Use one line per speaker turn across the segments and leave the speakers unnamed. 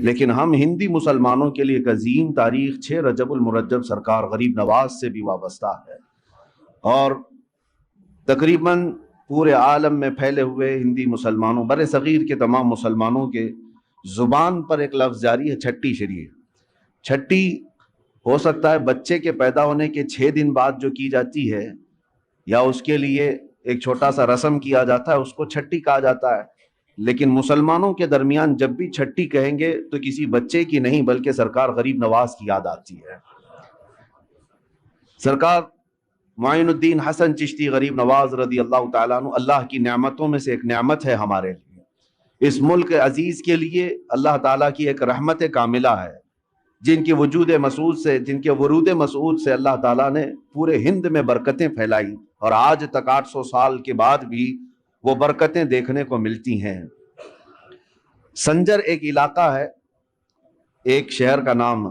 لیکن ہم ہندی مسلمانوں کے لیے ایک عظیم تاریخ 6 رجب المرجب سرکار غریب نواز سے بھی وابستہ ہے، اور تقریباً پورے عالم میں پھیلے ہوئے ہندی مسلمانوں، بر صغیر کے تمام مسلمانوں کے زبان پر ایک لفظ جاری ہے، چھٹی شریع۔ چھٹی ہو سکتا ہے بچے کے پیدا ہونے کے 6 دن بعد جو کی جاتی ہے، یا اس کے لیے ایک چھوٹا سا رسم کیا جاتا ہے، اس کو چھٹی کہا جاتا ہے، لیکن مسلمانوں کے درمیان جب بھی چھٹی کہیں گے تو کسی بچے کی نہیں بلکہ سرکار غریب نواز کی یاد آتی ہے۔ سرکار معین الدین حسن چشتی غریب نواز رضی اللہ تعالیٰ عنہ اللہ کی نعمتوں میں سے ایک نعمت ہے ہمارے لیے، اس ملک عزیز کے لیے اللہ تعالیٰ کی ایک رحمت کاملہ ہے، جن کے وجود مسعود سے، جن کے ورود مسعود سے اللہ تعالیٰ نے پورے ہند میں برکتیں پھیلائی، اور آج تک 800 سال کے بعد بھی وہ برکتیں دیکھنے کو ملتی ہیں۔ سنجر ایک علاقہ ہے، ایک شہر کا نام،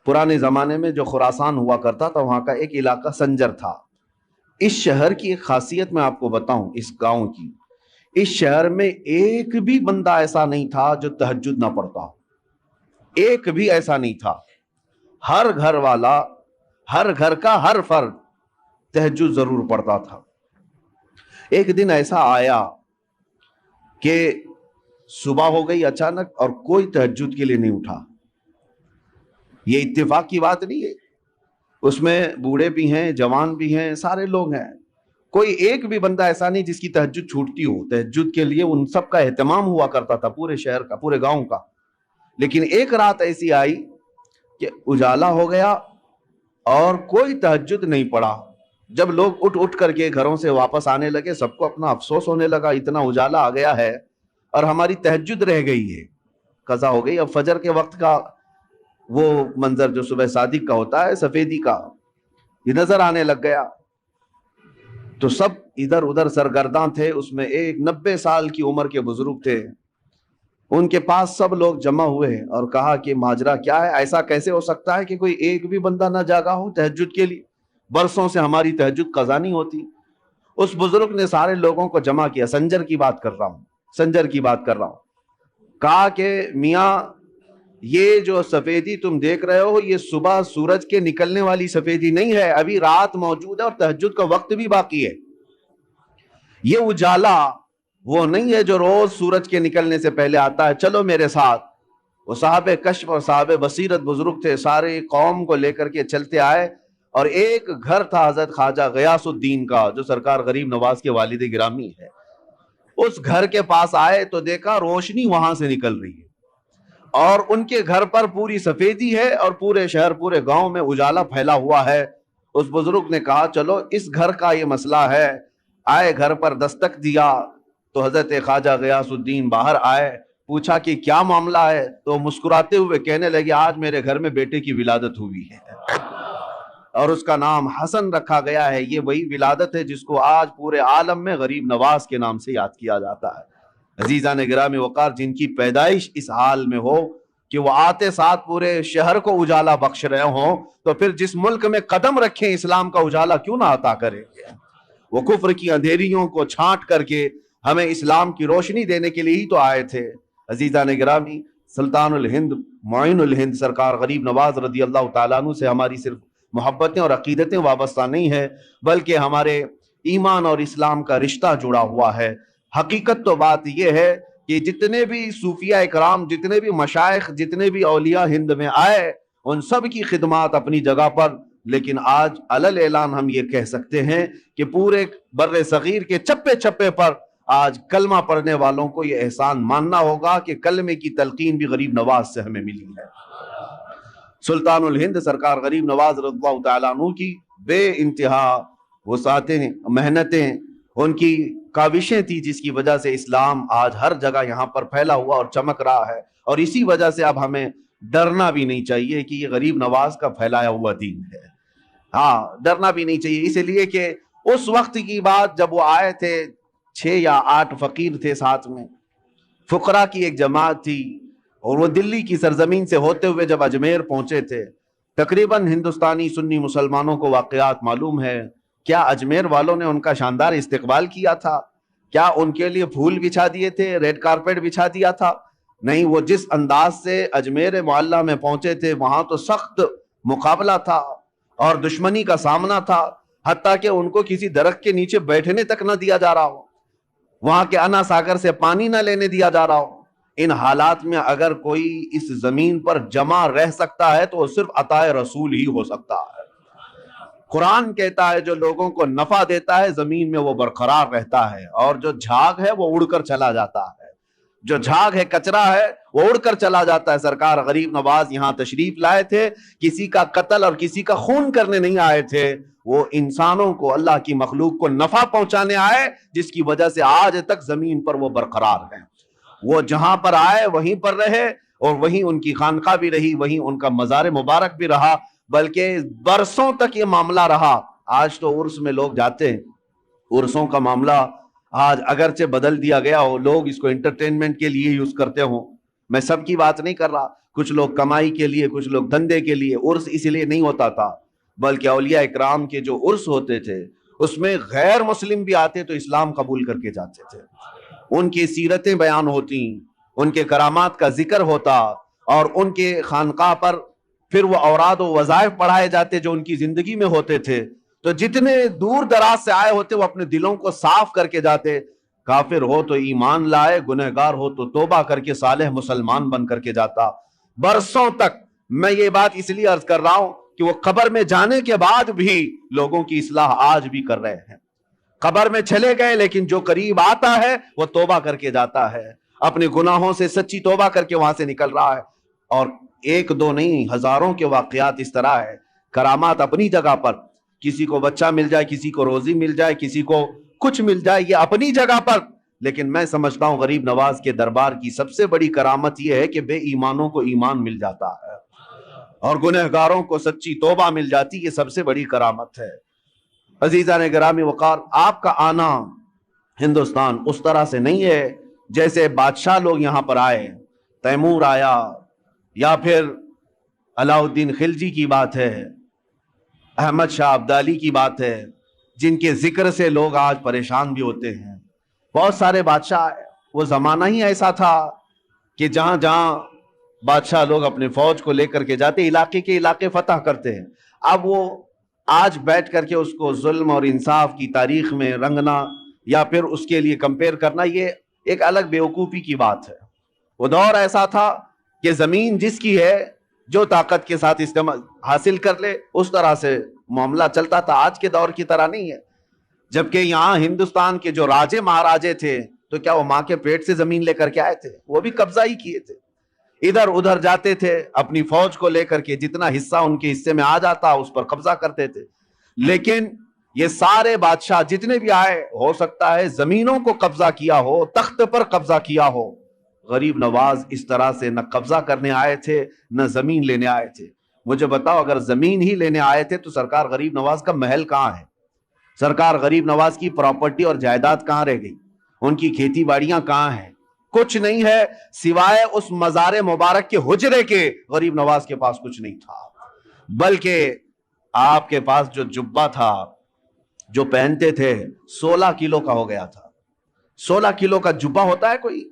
پرانے زمانے میں جو خراسان ہوا کرتا تھا وہاں کا ایک علاقہ سنجر تھا۔ اس شہر کی ایک خاصیت میں آپ کو بتاؤں، اس گاؤں کی، اس شہر میں ایک بھی بندہ ایسا نہیں تھا جو تہجد نہ پڑھتا ہو، ایک بھی ایسا نہیں تھا۔ ہر گھر والا، ہر گھر کا ہر فرد تہجد ضرور پڑھتا تھا۔ ایک دن ایسا آیا کہ صبح ہو گئی اچانک اور کوئی تہجد کے لیے نہیں اٹھا۔ یہ اتفاق کی بات نہیں ہے، اس میں بوڑھے بھی ہیں، جوان بھی ہیں، سارے لوگ ہیں، کوئی ایک بھی بندہ ایسا نہیں جس کی تہجد چھوٹتی ہو۔ تہجد کے لیے ان سب کا اہتمام ہوا کرتا تھا، پورے شہر کا، پورے گاؤں کا۔ لیکن ایک رات ایسی آئی کہ اجالا ہو گیا اور کوئی تہجد نہیں پڑا۔ جب لوگ اٹھ کر کے گھروں سے واپس آنے لگے، سب کو اپنا افسوس ہونے لگا، اتنا اجالا آ گیا ہے اور ہماری تہجد رہ گئی ہے، قضا ہو گئی۔ اب فجر کے وقت کا وہ منظر جو صبح صادق کا ہوتا ہے، سفیدی کا، یہ نظر آنے لگ گیا تو سب ادھر ادھر سرگرداں تھے۔ اس میں ایک 90 سال کی عمر کے بزرگ تھے، ان کے پاس سب لوگ جمع ہوئے اور کہا کہ ماجرا کیا ہے، ایسا کیسے ہو سکتا ہے کہ کوئی ایک بھی بندہ نہ جاگا ہو تہجد کے لیے، برسوں سے ہماری تہجد قضا نہیں ہوتی۔ اس بزرگ نے سارے لوگوں کو جمع کیا، سنجر کی بات کر رہا ہوں، سنجر کی بات کر رہا ہوں، کہا کہ میاں یہ جو سفیدی تم دیکھ رہے ہو یہ صبح سورج کے نکلنے والی سفیدی نہیں ہے، ابھی رات موجود ہے اور تہجد کا وقت بھی باقی ہے۔ یہ اجالا وہ نہیں ہے جو روز سورج کے نکلنے سے پہلے آتا ہے، چلو میرے ساتھ۔ وہ صاحب کشف اور صاحب بصیرت بزرگ تھے، سارے قوم کو لے کر کے چلتے آئے، اور ایک گھر تھا حضرت خواجہ غیاث الدین کا جو سرکار غریب نواز کے والد گرامی ہے۔ اس گھر کے پاس آئے تو دیکھا روشنی وہاں سے نکل رہی ہے اور ان کے گھر پر پوری سفیدی ہے اور پورے شہر، پورے گاؤں میں اجالا پھیلا ہوا ہے۔ اس بزرگ نے کہا چلو اس گھر کا یہ مسئلہ ہے۔ آئے، گھر پر دستک دیا تو حضرت خواجہ غیاث الدین باہر آئے، پوچھا کہ کیا معاملہ ہے، تو مسکراتے ہوئے کہنے لگے آج میرے گھر میں بیٹے کی ولادت ہوئی ہے اور اس کا نام حسن رکھا گیا ہے۔ یہ وہی ولادت ہے جس کو آج پورے عالم میں غریب نواز کے نام سے یاد کیا جاتا ہے۔ عزیزان گرامی وقار، جن کی پیدائش اس حال میں ہو کہ وہ آتے ساتھ پورے شہر کو اجالا بخش رہے ہوں، تو پھر جس ملک میں قدم رکھیں اسلام کا اجالا کیوں نہ عطا کرے گے؟ وہ کفر کی اندھیریوں کو چھانٹ کر کے ہمیں اسلام کی روشنی دینے کے لیے ہی تو آئے تھے۔ عزیزان گرامی، سلطان الہند معین الہند سرکار غریب نواز رضی اللہ تعالیٰ عنہ سے ہماری صرف محبتیں اور عقیدتیں وابستہ نہیں ہے، بلکہ ہمارے ایمان اور اسلام کا رشتہ جڑا ہوا ہے۔ حقیقت تو بات یہ ہے کہ جتنے بھی صوفیاء اکرام، جتنے بھی مشائخ، جتنے بھی اولیاء ہند میں آئے، ان سب کی خدمات اپنی جگہ پر، لیکن آج علل اعلان ہم یہ کہہ سکتے ہیں کہ پورے بر صغیر کے چپے چپے پر آج کلمہ پڑھنے والوں کو یہ احسان ماننا ہوگا کہ کلمے کی تلقین بھی غریب نواز سے ہمیں ملی ہے۔ سلطان الہند سرکار غریب نواز رضی اللہ تعالیٰ عنہ کی بے انتہا وسعتیں، محنتیں، ان کی کاوشیں تھی جس کی وجہ سے اسلام آج ہر جگہ یہاں پر پھیلا ہوا اور چمک رہا ہے، اور اسی وجہ سے اب ہمیں ڈرنا بھی نہیں چاہیے کہ یہ غریب نواز کا پھیلایا ہوا دین ہے۔ ہاں، ڈرنا بھی نہیں چاہیے، اس لیے کہ اس وقت کی بات جب وہ آئے تھے، 6 یا 8 فقیر تھے ساتھ میں، فقراء کی ایک جماعت تھی، اور وہ دلی کی سرزمین سے ہوتے ہوئے جب اجمیر پہنچے تھے، تقریباً ہندوستانی سنی مسلمانوں کو واقعات معلوم ہے، کیا اجمیر والوں نے ان کا شاندار استقبال کیا تھا؟ کیا ان کے لیے پھول بچھا دیے تھے، ریڈ کارپیٹ بچھا دیا تھا؟ نہیں، وہ جس انداز سے اجمیر معلیٰ میں پہنچے تھے وہاں تو سخت مقابلہ تھا اور دشمنی کا سامنا تھا، حتیٰ کہ ان کو کسی درخت کے نیچے بیٹھنے تک نہ دیا جا رہا ہو، وہاں کے انا ساگر سے پانی نہ لینے دیا جا رہا ہو۔ ان حالات میں اگر کوئی اس زمین پر جمع رہ سکتا ہے تو وہ صرف عطا رسول ہی ہو سکتا ہے۔ قرآن کہتا ہے جو لوگوں کو نفع دیتا ہے زمین میں وہ برقرار رہتا ہے، اور جو جھاگ ہے وہ اڑ کر چلا جاتا ہے، جو جھاگ ہے، کچرا ہے، وہ اڑ کر چلا جاتا ہے۔ سرکار غریب نواز یہاں تشریف لائے تھے، کسی کا قتل اور کسی کا خون کرنے نہیں آئے تھے، وہ انسانوں کو، اللہ کی مخلوق کو نفع پہنچانے آئے، جس کی وجہ سے آج تک زمین پر وہ برقرار ہیں۔ وہ جہاں پر آئے وہیں پر رہے، اور وہیں ان کی خانقاہ بھی رہی، وہیں ان کا مزار مبارک بھی رہا، بلکہ برسوں تک یہ معاملہ رہا۔ آج تو عرس میں لوگ جاتے ہیں، عرسوں کا معاملہ آج اگرچہ بدل دیا گیا ہو، لوگ اس کو انٹرٹینمنٹ کے لیے یوز کرتے ہوں، میں سب کی بات نہیں کر رہا، کچھ لوگ کمائی کے لیے، کچھ لوگ دھندے کے لیے۔ عرس اس لیے نہیں ہوتا تھا، بلکہ اولیاء اکرام کے جو عرس ہوتے تھے اس میں غیر مسلم بھی آتے تو اسلام قبول کر کے جاتے تھے، ان کی سیرتیں بیان ہوتی، ان کے کرامات کا ذکر ہوتا، اور ان کے خانقاہ پر پھر وہ اوراد و وظائف پڑھائے جاتے جو ان کی زندگی میں ہوتے تھے۔ تو جتنے دور دراز سے آئے ہوتے وہ اپنے دلوں کو صاف کر کے جاتے، کافر ہو تو ایمان لائے، گنہگار ہو تو توبہ کر کے صالح مسلمان بن کر کے جاتا۔ برسوں تک میں یہ بات اس لیے عرض کر رہا ہوں کہ وہ قبر میں جانے کے بعد بھی لوگوں کی اصلاح آج بھی کر رہے ہیں۔ قبر میں چلے گئے لیکن جو قریب آتا ہے وہ توبہ کر کے جاتا ہے، اپنے گناہوں سے سچی توبہ کر کے وہاں سے نکل رہا ہے۔ اور ایک دو نہیں، ہزاروں کے واقعات اس طرح ہے۔ کرامات اپنی جگہ پر، کسی کو بچہ مل جائے، کسی کو روزی مل جائے، کسی کو کچھ مل جائے، یہ اپنی جگہ پر، لیکن میں سمجھتا ہوں غریب نواز کے دربار کی سب سے بڑی کرامت یہ ہے کہ بے ایمانوں کو ایمان مل جاتا ہے اور گنہگاروں کو سچی توبہ مل جاتی، یہ سب سے بڑی کرامت ہے۔ عزیزان گرامی وقار، آپ کا آنا ہندوستان اس طرح سے نہیں ہے جیسے بادشاہ لوگ یہاں پر آئے، تیمور آیا یا پھر علاؤ الدین خلجی کی بات ہے، احمد شاہ ابدالی کی بات ہے، جن کے ذکر سے لوگ آج پریشان بھی ہوتے ہیں۔ بہت سارے بادشاہ آئے، وہ زمانہ ہی ایسا تھا کہ جہاں جہاں بادشاہ لوگ اپنے فوج کو لے کر کے جاتے، علاقے کے علاقے فتح کرتے ہیں۔ اب وہ آج بیٹھ کر کے اس کو ظلم اور انصاف کی تاریخ میں رنگنا یا پھر اس کے لیے کمپیئر کرنا، یہ ایک الگ بیوقوفی کی بات ہے۔ وہ دور ایسا تھا کہ زمین جس کی ہے جو طاقت کے ساتھ استعمال حاصل کر لے، اس طرح سے معاملہ چلتا تھا، آج کے دور کی طرح نہیں ہے۔ جبکہ یہاں ہندوستان کے جو راجے مہاراجے تھے تو کیا وہ ماں کے پیٹ سے زمین لے کر کے آئے تھے؟ وہ بھی قبضہ ہی کیے تھے، ادھر ادھر جاتے تھے اپنی فوج کو لے کر کے، جتنا حصہ ان کے حصے میں آ جاتا اس پر قبضہ کرتے تھے۔ لیکن یہ سارے بادشاہ جتنے بھی آئے، ہو سکتا ہے زمینوں کو قبضہ کیا ہو، تخت پر قبضہ کیا ہو، غریب نواز اس طرح سے نہ قبضہ کرنے آئے تھے نہ زمین لینے آئے تھے۔ مجھے بتاؤ، اگر زمین ہی لینے آئے تھے تو سرکار غریب نواز کا محل کہاں ہے؟ سرکار غریب نواز کی پراپرٹی اور جائیداد کہاں رہ گئی؟ ان کی کھیتی باڑیاں کہاں ہیں؟ کچھ نہیں ہے سوائے اس مزار مبارک کے حجرے کے۔ غریب نواز کے پاس کچھ نہیں تھا، بلکہ آپ کے پاس جو جبہ تھا جو پہنتے تھے 16 کلو کا ہو گیا تھا۔ 16 کلو کا جبہ ہوتا ہے کوئی؟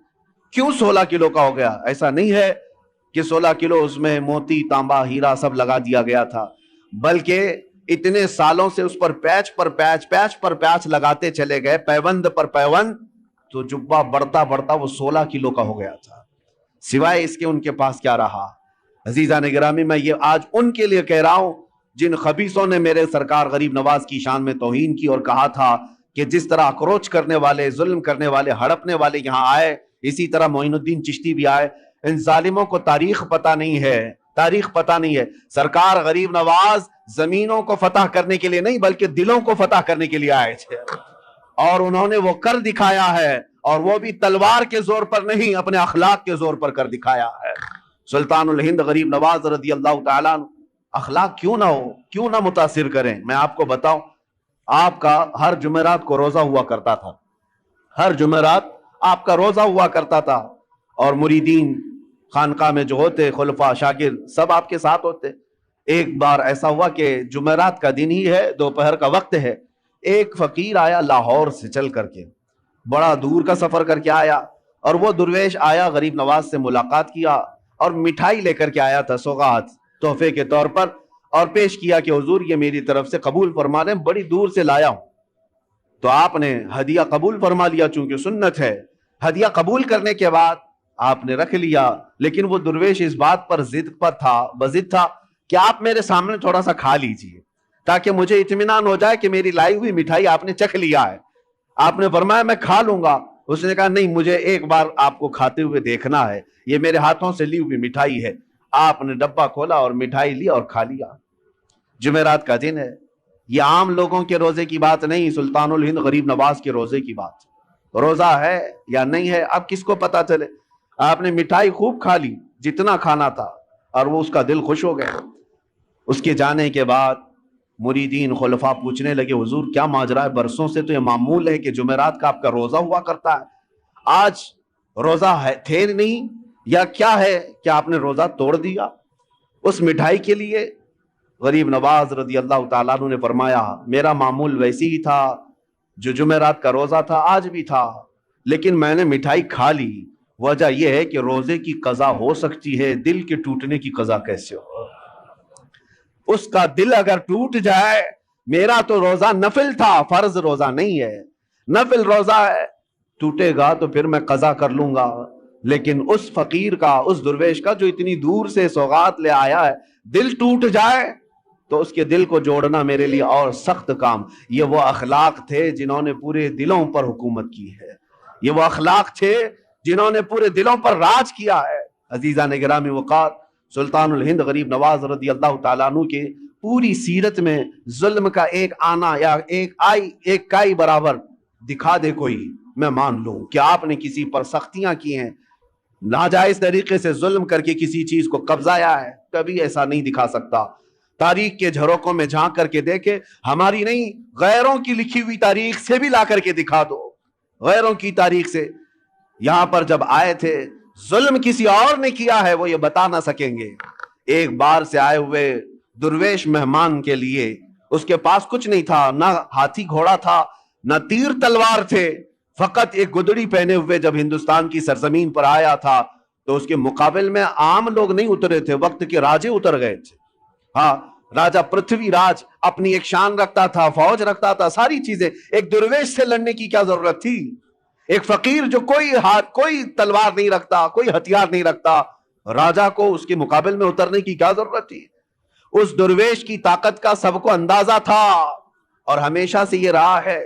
کیوں 16 کلو کا ہو گیا؟ ایسا نہیں ہے کہ 16 کلو اس میں موتی تانبا ہیرا سب لگا دیا گیا تھا، بلکہ اتنے سالوں سے اس پر پیچ پر پیچ لگاتے چلے گئے، پیوند پر پیوند، تو جبہ بڑھتا بڑھتا وہ 16 کلو کا ہو گیا تھا۔ سوائے اس کے ان کے پاس کیا رہا؟ عزیزان گرامی، میں یہ آج ان کے لیے کہہ رہا ہوں جن خبیثوں نے میرے سرکار غریب نواز کی شان میں توہین کی اور کہا تھا کہ جس طرح اکروچ کرنے والے، ظلم کرنے والے، ہڑپنے والے یہاں آئے، اسی طرح معین الدین چشتی بھی آئے۔ ان ظالموں کو تاریخ پتہ نہیں ہے، تاریخ پتہ نہیں ہے۔ سرکار غریب نواز زمینوں کو فتح کرنے کے لیے نہیں بلکہ دلوں کو فتح کرنے کے لیے آئے تھے، اور انہوں نے وہ کر دکھایا ہے، اور وہ بھی تلوار کے زور پر نہیں، اپنے اخلاق کے زور پر کر دکھایا ہے۔ سلطان الہند غریب نواز رضی اللہ تعالیٰ عنہ، اخلاق کیوں نہ ہو، کیوں نہ متاثر کریں؟ میں آپ کو بتاؤں، آپ کا ہر جمعرات کو روزہ ہوا کرتا تھا، ہر جمعرات آپ کا روزہ ہوا کرتا تھا، اور مریدین خانقاہ میں جو ہوتے، خلفاء شاگرد سب آپ کے ساتھ ہوتے۔ ایک بار ایسا ہوا کہ جمعرات کا دن ہی ہے، دوپہر کا وقت ہے، ایک فقیر آیا لاہور سے چل کر کے، بڑا دور کا سفر کر کے آیا، اور وہ درویش آیا، غریب نواز سے ملاقات کیا اور مٹھائی لے کر کے آیا تھا سوغات تحفے کے طور پر، اور پیش کیا کہ حضور یہ میری طرف سے قبول فرما لیں، بڑی دور سے لایا ہوں۔ تو آپ نے ہدیہ قبول فرما لیا، چونکہ سنت ہے۔ ہدیہ قبول کرنے کے بعد آپ نے رکھ لیا، لیکن وہ درویش اس بات پر بضد تھا کہ آپ میرے سامنے تھوڑا سا کھا لیجئے تاکہ مجھے اطمینان ہو جائے کہ میری لائی ہوئی مٹھائی آپ نے چکھ لیا ہے۔ آپ نے فرمایا میں کھا لوں گا۔ اس نے کہا نہیں، مجھے ایک بار آپ کو کھاتے ہوئے دیکھنا ہے، یہ میرے ہاتھوں سے لی ہوئی مٹھائی ہے۔ آپ نے ڈبہ کھولا اور مٹھائی لی اور کھا لیا۔ جمعرات کا دن ہے، یہ عام لوگوں کے روزے کی بات نہیں، سلطان الہند غریب نواز کے روزے کی بات۔ روزہ ہے یا نہیں ہے اب کس کو پتا چلے۔ آپ نے مٹھائی خوب کھا لی جتنا کھانا تھا، اور وہ اس کا دل خوش ہو گیا۔ اس کے جانے کے بعد مریدین خلفاء پوچھنے لگے حضور کیا ماجرا ہے؟ برسوں سے تو یہ معمول ہے کہ جمعرات کا آپ کا روزہ ہوا کرتا ہے، آج روزہ تھے نہیں یا کیا ہے کہ آپ نے روزہ توڑ دیا اس مٹھائی کے لیے؟ غریب نواز رضی اللہ تعالیٰ عنہ نے فرمایا میرا معمول ویسی ہی تھا، جو جمعرات کا روزہ تھا آج بھی تھا، لیکن میں نے مٹھائی کھا لی۔ وجہ یہ ہے کہ روزے کی قضا ہو سکتی ہے، دل کے ٹوٹنے کی قضا کیسے ہو؟ اس کا دل اگر ٹوٹ جائے، میرا تو روزہ نفل تھا، فرض روزہ نہیں ہے، نفل روزہ ہے، ٹوٹے گا تو پھر میں قضا کر لوں گا۔ لیکن اس فقیر کا، اس درویش کا جو اتنی دور سے سوغات لے آیا ہے، دل ٹوٹ جائے تو اس کے دل کو جوڑنا میرے لیے اور سخت کام۔ یہ وہ اخلاق تھے جنہوں نے پورے دلوں پر حکومت کی ہے، یہ وہ اخلاق تھے جنہوں نے پورے دلوں پر راج کیا ہے۔ عزیزان گرامی وقار، سلطان الہند غریب نواز رضی اللہ تعالیٰ عنہ کے پوری سیرت میں ظلم کا ایک آنا یا ایک کائی برابر دکھا دے کوئی، میں مان لوں کہ آپ نے کسی پر سختیاں کی ہیں، ناجائز طریقے سے ظلم کر کے کسی چیز کو قبضایا ہے، کبھی ایسا نہیں دکھا سکتا۔ تاریخ کے جھروکوں میں جھانک کر کے دیکھے، ہماری نہیں غیروں کی لکھی ہوئی تاریخ سے بھی لا کر کے دکھا دو، غیروں کی تاریخ سے۔ یہاں پر جب آئے تھے ظلم کسی اور نے کیا ہے وہ یہ بتا نہ سکیں گے۔ ایک بار سے آئے ہوئے درویش مہمان کے لیے اس کے پاس کچھ نہیں تھا، نہ ہاتھی گھوڑا تھا، نہ تیر تلوار تھے، فقط ایک گدڑی پہنے ہوئے جب ہندوستان کی سرزمین پر آیا تھا تو اس کے مقابل میں عام لوگ نہیں اترے تھے، وقت کے راجے اتر گئے تھے۔ ہاں، راجہ پرتھوی راج اپنی ایک شان رکھتا تھا، فوج رکھتا تھا، ساری چیزیں، ایک درویش سے لڑنے کی کیا ضرورت تھی؟ ایک فقیر جو کوئی تلوار نہیں رکھتا، کوئی ہتھیار نہیں رکھتا، راجہ کو اس کے مقابل میں اترنے کی کیا ضرورت تھی؟ اس درویش کی طاقت کا سب کو اندازہ تھا، اور ہمیشہ سے یہ رہا ہے۔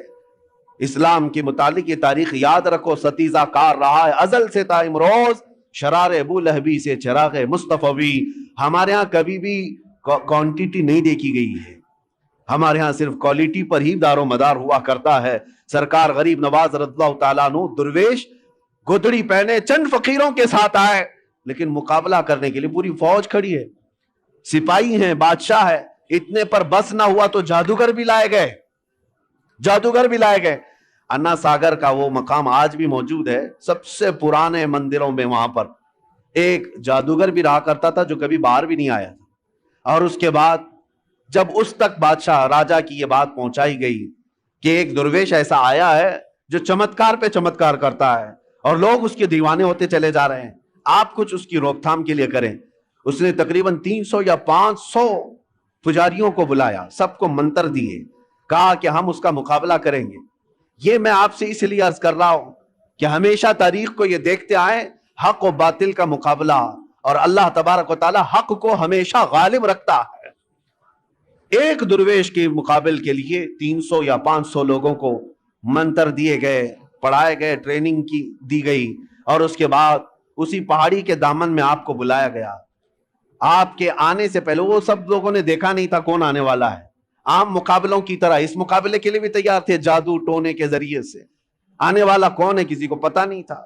اسلام کے متعلق یہ تاریخ یاد رکھو، ستیزہ کار رہا ہے ازل سے تا امروز، شرار ابو لہبی سے چراغ مصطفی۔ ہمارے ہاں کبھی بھی کوانٹیٹی نہیں دیکھی گئی ہے، ہمارے ہاں صرف کوالٹی پر ہی دار و مدار ہوا کرتا ہے۔ سرکار غریب نواز رضی اللہ تعالیٰ عنہ درویش گدڑی پہنے چند فقیروں کے ساتھ آئے، لیکن مقابلہ کرنے کے لیے پوری فوج کھڑی ہے، سپاہی ہیں، بادشاہ ہے۔ اتنے پر بس نہ ہوا تو جادوگر بھی لائے گئے۔ انا ساگر کا وہ مقام آج بھی موجود ہے، سب سے پرانے مندروں میں وہاں پر ایک جادوگر بھی رہا کرتا تھا جو کبھی باہر بھی نہیں آیا تھا۔ اور اس کے بعد جب اس تک بادشاہ راجہ کی یہ بات پہنچائی گئی کہ ایک درویش ایسا آیا ہے جو چمتکار پہ چمتکار کرتا ہے اور لوگ اس کے دیوانے ہوتے چلے جا رہے ہیں، آپ کچھ اس کی روک تھام کے لیے کریں۔ اس نے تقریباً 300 یا 500 پجاریوں کو بلایا، سب کو منتر دیے، کہا کہ ہم اس کا مقابلہ کریں گے۔ یہ میں آپ سے اس لیے عرض کر رہا ہوں کہ ہمیشہ تاریخ کو یہ دیکھتے آئیں، حق و باطل کا مقابلہ، اور اللہ تبارک و تعالی حق کو ہمیشہ غالب رکھتا ہے۔ ایک درویش کے مقابل کے لیے 300 یا 500 لوگوں کو منتر دیے گئے، پڑھائے گئے، ٹریننگ کی دی گئی، اور اس کے بعد اسی پہاڑی کے دامن میں آپ کو بلایا گیا۔ آپ کے آنے سے پہلے وہ سب لوگوں نے دیکھا نہیں تھا کون آنے والا ہے، عام مقابلوں کی طرح اس مقابلے کے لیے بھی تیار تھے، جادو ٹونے کے ذریعے سے آنے والا کون ہے کسی کو پتا نہیں تھا۔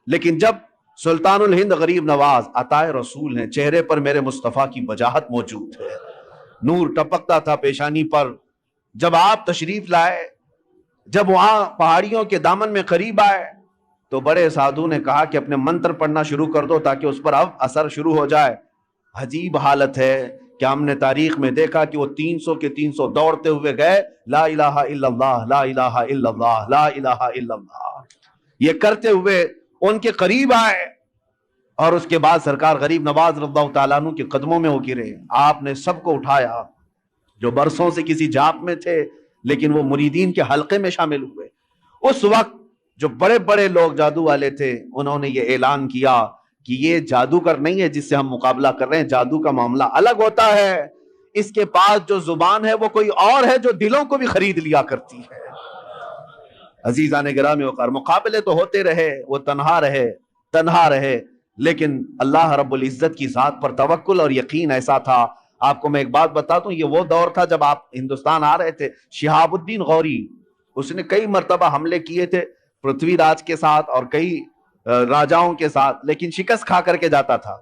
لیکن جب سلطان الہند غریب نواز عطائے رسول ہیں، چہرے پر میرے مصطفیٰ کی وجاہت موجود ہے، نور ٹپکتا تھا پیشانی پر، جب آپ تشریف لائے، جب وہاں پہاڑیوں کے دامن میں قریب آئے تو بڑے سادھو نے کہا کہ اپنے منتر پڑھنا شروع کر دو تاکہ اس پر اب اثر شروع ہو جائے۔ عجیب حالت ہے کہ ہم نے تاریخ میں دیکھا کہ وہ 300 کے 300 دوڑتے ہوئے گئے، لا الہ الا اللہ، لا الہ الا اللہ، لا الہ الا اللہ، یہ کرتے ہوئے ان کے قریب آئے اور اس کے بعد سرکار غریب نواز رضی اللہ تعالیٰ عنہ کے قدموں میں وہ گرے. آپ نے سب کو اٹھایا جو برسوں سے کسی جاپ میں تھے لیکن وہ مریدین کے حلقے میں شامل ہوئے. اس وقت جو بڑے بڑے لوگ جادو والے تھے انہوں نے یہ اعلان کیا کہ یہ جادوگر نہیں ہے جس سے ہم مقابلہ کر رہے ہیں, جادو کا معاملہ الگ ہوتا ہے, اس کے پاس جو زبان ہے وہ کوئی اور ہے جو دلوں کو بھی خرید لیا کرتی ہے. عزیزان گرامی وقار, مقابلے تو ہوتے رہے, وہ تنہا رہے لیکن اللہ رب العزت کی ذات پر توکل اور یقین ایسا تھا. آپ کو میں ایک بات بتاتا ہوں, یہ وہ دور تھا جب آپ ہندوستان آ رہے تھے. شہاب الدین غوری اس نے کئی مرتبہ حملے کیے تھے پرتھوی راج کے ساتھ اور کئی راجاؤں کے ساتھ, لیکن شکست کھا کر کے جاتا تھا.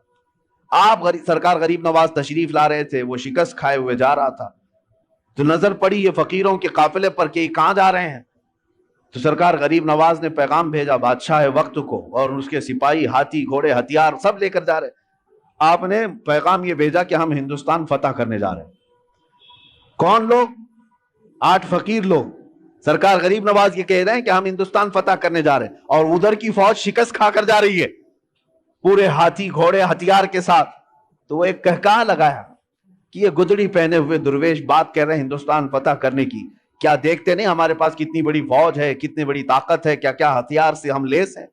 آپ سرکار غریب نواز تشریف لا رہے تھے, وہ شکست کھائے ہوئے جا رہا تھا تو نظر پڑی یہ فقیروں کے قافلے پر کہ یہ کہاں جا رہے ہیں. تو سرکار غریب نواز نے پیغام بھیجا بادشاہ وقت کو, اور اس کے سپاہی ہاتھی گھوڑے ہتھیار سب لے کر جا رہے. آپ نے پیغام یہ بھیجا کہ ہم ہندوستان فتح کرنے جا رہے ہیں. کون لوگ؟ 8 فقیر لوگ. سرکار غریب نواز یہ کہہ رہے ہیں کہ ہم ہندوستان فتح کرنے جا رہے ہیں اور ادھر کی فوج شکست کھا کر جا رہی ہے پورے ہاتھی گھوڑے ہتھیار کے ساتھ. تو وہ ایک کہکہا لگایا کہ یہ گدڑی پہنے ہوئے درویش بات کہہ رہے ہیں ہندوستان فتح کرنے کی, کیا دیکھتے نہیں ہمارے پاس کتنی بڑی فوج ہے, کتنی بڑی طاقت ہے, کیا کیا ہتھیار سے ہم لیس ہیں.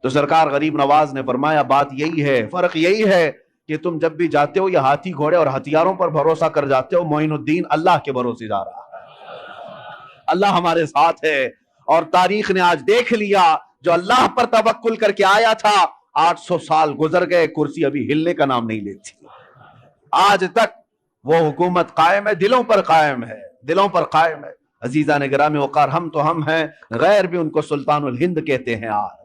تو سرکار غریب نواز نے فرمایا بات یہی ہے, فرق یہی ہے کہ تم جب بھی جاتے ہو یہ ہاتھی گھوڑے اور ہتھیاروں پر بھروسہ کر جاتے ہو, معین الدین اللہ کے بھروسے جا رہا ہے, اللہ ہمارے ساتھ ہے. اور تاریخ نے آج دیکھ لیا جو اللہ پر توکل کر کے آیا تھا 800 سال گزر گئے, کرسی ابھی ہلنے کا نام نہیں لیتی. آج تک وہ حکومت قائم ہے, دلوں پر قائم ہے, دلوں پر قائم ہے. عزیزان گرامی وقار, ہم تو ہم ہیں, غیر بھی ان کو سلطان الہند کہتے ہیں. آج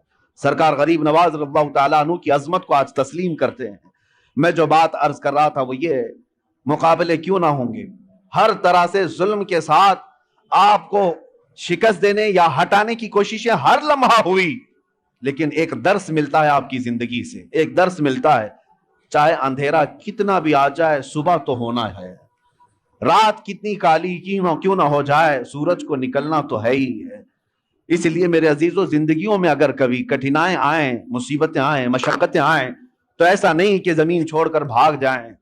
سرکار غریب نواز رضی اللہ تعالیٰ عنہ کی عظمت کو آج تسلیم کرتے ہیں. میں جو بات عرض کر رہا تھا وہ یہ, مقابلے کیوں نہ ہوں گے, ہر طرح سے ظلم کے ساتھ آپ کو شکست دینے یا ہٹانے کی کوششیں ہر لمحہ ہوئی, لیکن ایک درس ملتا ہے آپ کی زندگی سے, ایک درس ملتا ہے, چاہے اندھیرا کتنا بھی آ جائے صبح تو ہونا ہے, رات کتنی کالی کیوں نہ ہو جائے سورج کو نکلنا تو ہے ہی ہے. اس لیے میرے عزیزوں, زندگیوں میں اگر کبھی کٹھنائیں آئیں, مصیبتیں آئیں, مشقتیں آئیں, تو ایسا نہیں کہ زمین چھوڑ کر بھاگ جائیں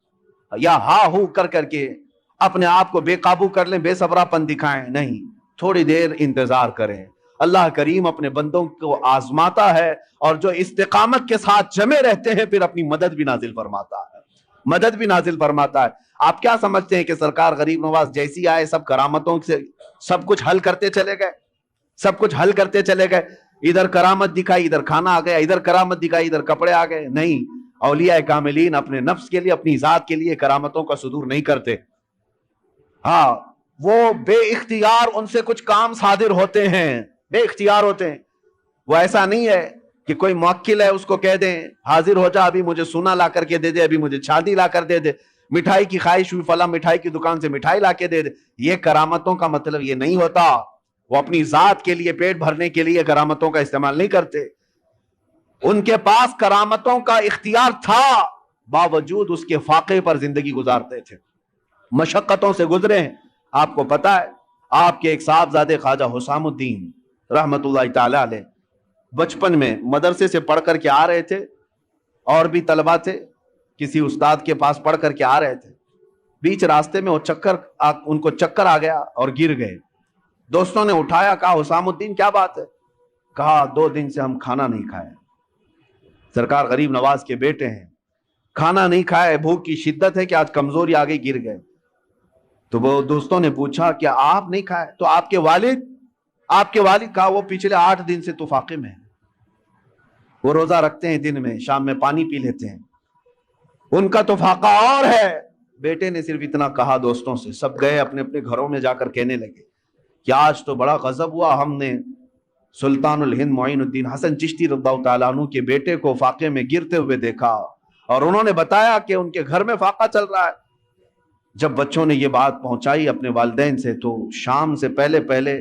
یا ہا ہو کر کے اپنے آپ کو بے قابو کر لیں, بے صبرا پن دکھائیں. نہیں, تھوڑی دیر انتظار کریں. اللہ کریم اپنے بندوں کو آزماتا ہے اور جو استقامت کے ساتھ جمے رہتے ہیں پھر اپنی مدد بھی نازل فرماتا ہے. آپ کیا سمجھتے ہیں کہ سرکار غریب نواز جیسی آئے سب کرامتوں سے سب کچھ حل کرتے چلے گئے, ادھر کرامت دکھائی ادھر کھانا آ گیا, ادھر کرامت دکھائی ادھر کپڑے آ گئے. نہیں, اولیاء کاملین اپنے نفس کے لیے, اپنی ذات کے لیے کرامتوں کا صدور نہیں کرتے. ہاں, وہ بے اختیار ان سے کچھ کام صادر ہوتے ہیں, بے اختیار ہوتے ہیں. وہ ایسا نہیں ہے کہ کوئی موکل ہے اس کو کہہ دیں حاضر ہو جا, ابھی مجھے سونا لا کر کے دے دے, ابھی مجھے چاندی لا کر دے دے, مٹھائی کی خواہش ہوئی فلاں مٹھائی کی دکان سے مٹھائی لا کے دے دے. یہ کرامتوں کا مطلب یہ نہیں ہوتا. وہ اپنی ذات کے لیے, پیٹ بھرنے کے لیے کرامتوں کا استعمال نہیں کرتے. ان کے پاس کرامتوں کا اختیار تھا, باوجود اس کے فاقے پر زندگی گزارتے تھے, مشقتوں سے گزرے ہیں. آپ کو پتا ہے آپ کے ایک صاحبزادے خواجہ حسام الدین رحمت اللہ تعالی علیہ بچپن میں مدرسے سے پڑھ کر کے آ رہے تھے, اور بھی طلبہ تھے, کسی استاد کے پاس پڑھ کر کے آ رہے تھے. بیچ راستے میں ان کو چکر آ گیا اور گر گئے. دوستوں نے اٹھایا, کہا حسام الدین کیا بات ہے؟ کہا 2 دن سے ہم کھانا نہیں کھائے. سرکار غریب نواز کے بیٹے ہیں, کھانا نہیں کھائے, بھوک کی شدت ہے کہ آج کمزوری آ گئی, گر گئے. تو وہ دوستوں نے پوچھا کیا آپ نہیں کھائے؟ تو آپ کے والد کہا وہ پچھلے 8 دن سے تو فاقے میں ہیں, وہ روزہ رکھتے ہیں, دن میں شام میں پانی پی لیتے ہیں, ان کا تو فاقہ اور ہے. بیٹے نے صرف اتنا کہا دوستوں سے, سب گئے اپنے اپنے گھروں میں جا کر کہنے لگے کہ آج تو بڑا غضب ہوا, ہم نے سلطان الہند معین الدین حسن چشتی رضی اللہ تعالیٰ عنہ کے بیٹے کو فاقے میں گرتے ہوئے دیکھا, اور انہوں نے بتایا کہ ان کے گھر میں فاقہ چل رہا ہے. جب بچوں نے یہ بات پہنچائی اپنے والدین سے, تو شام سے پہلے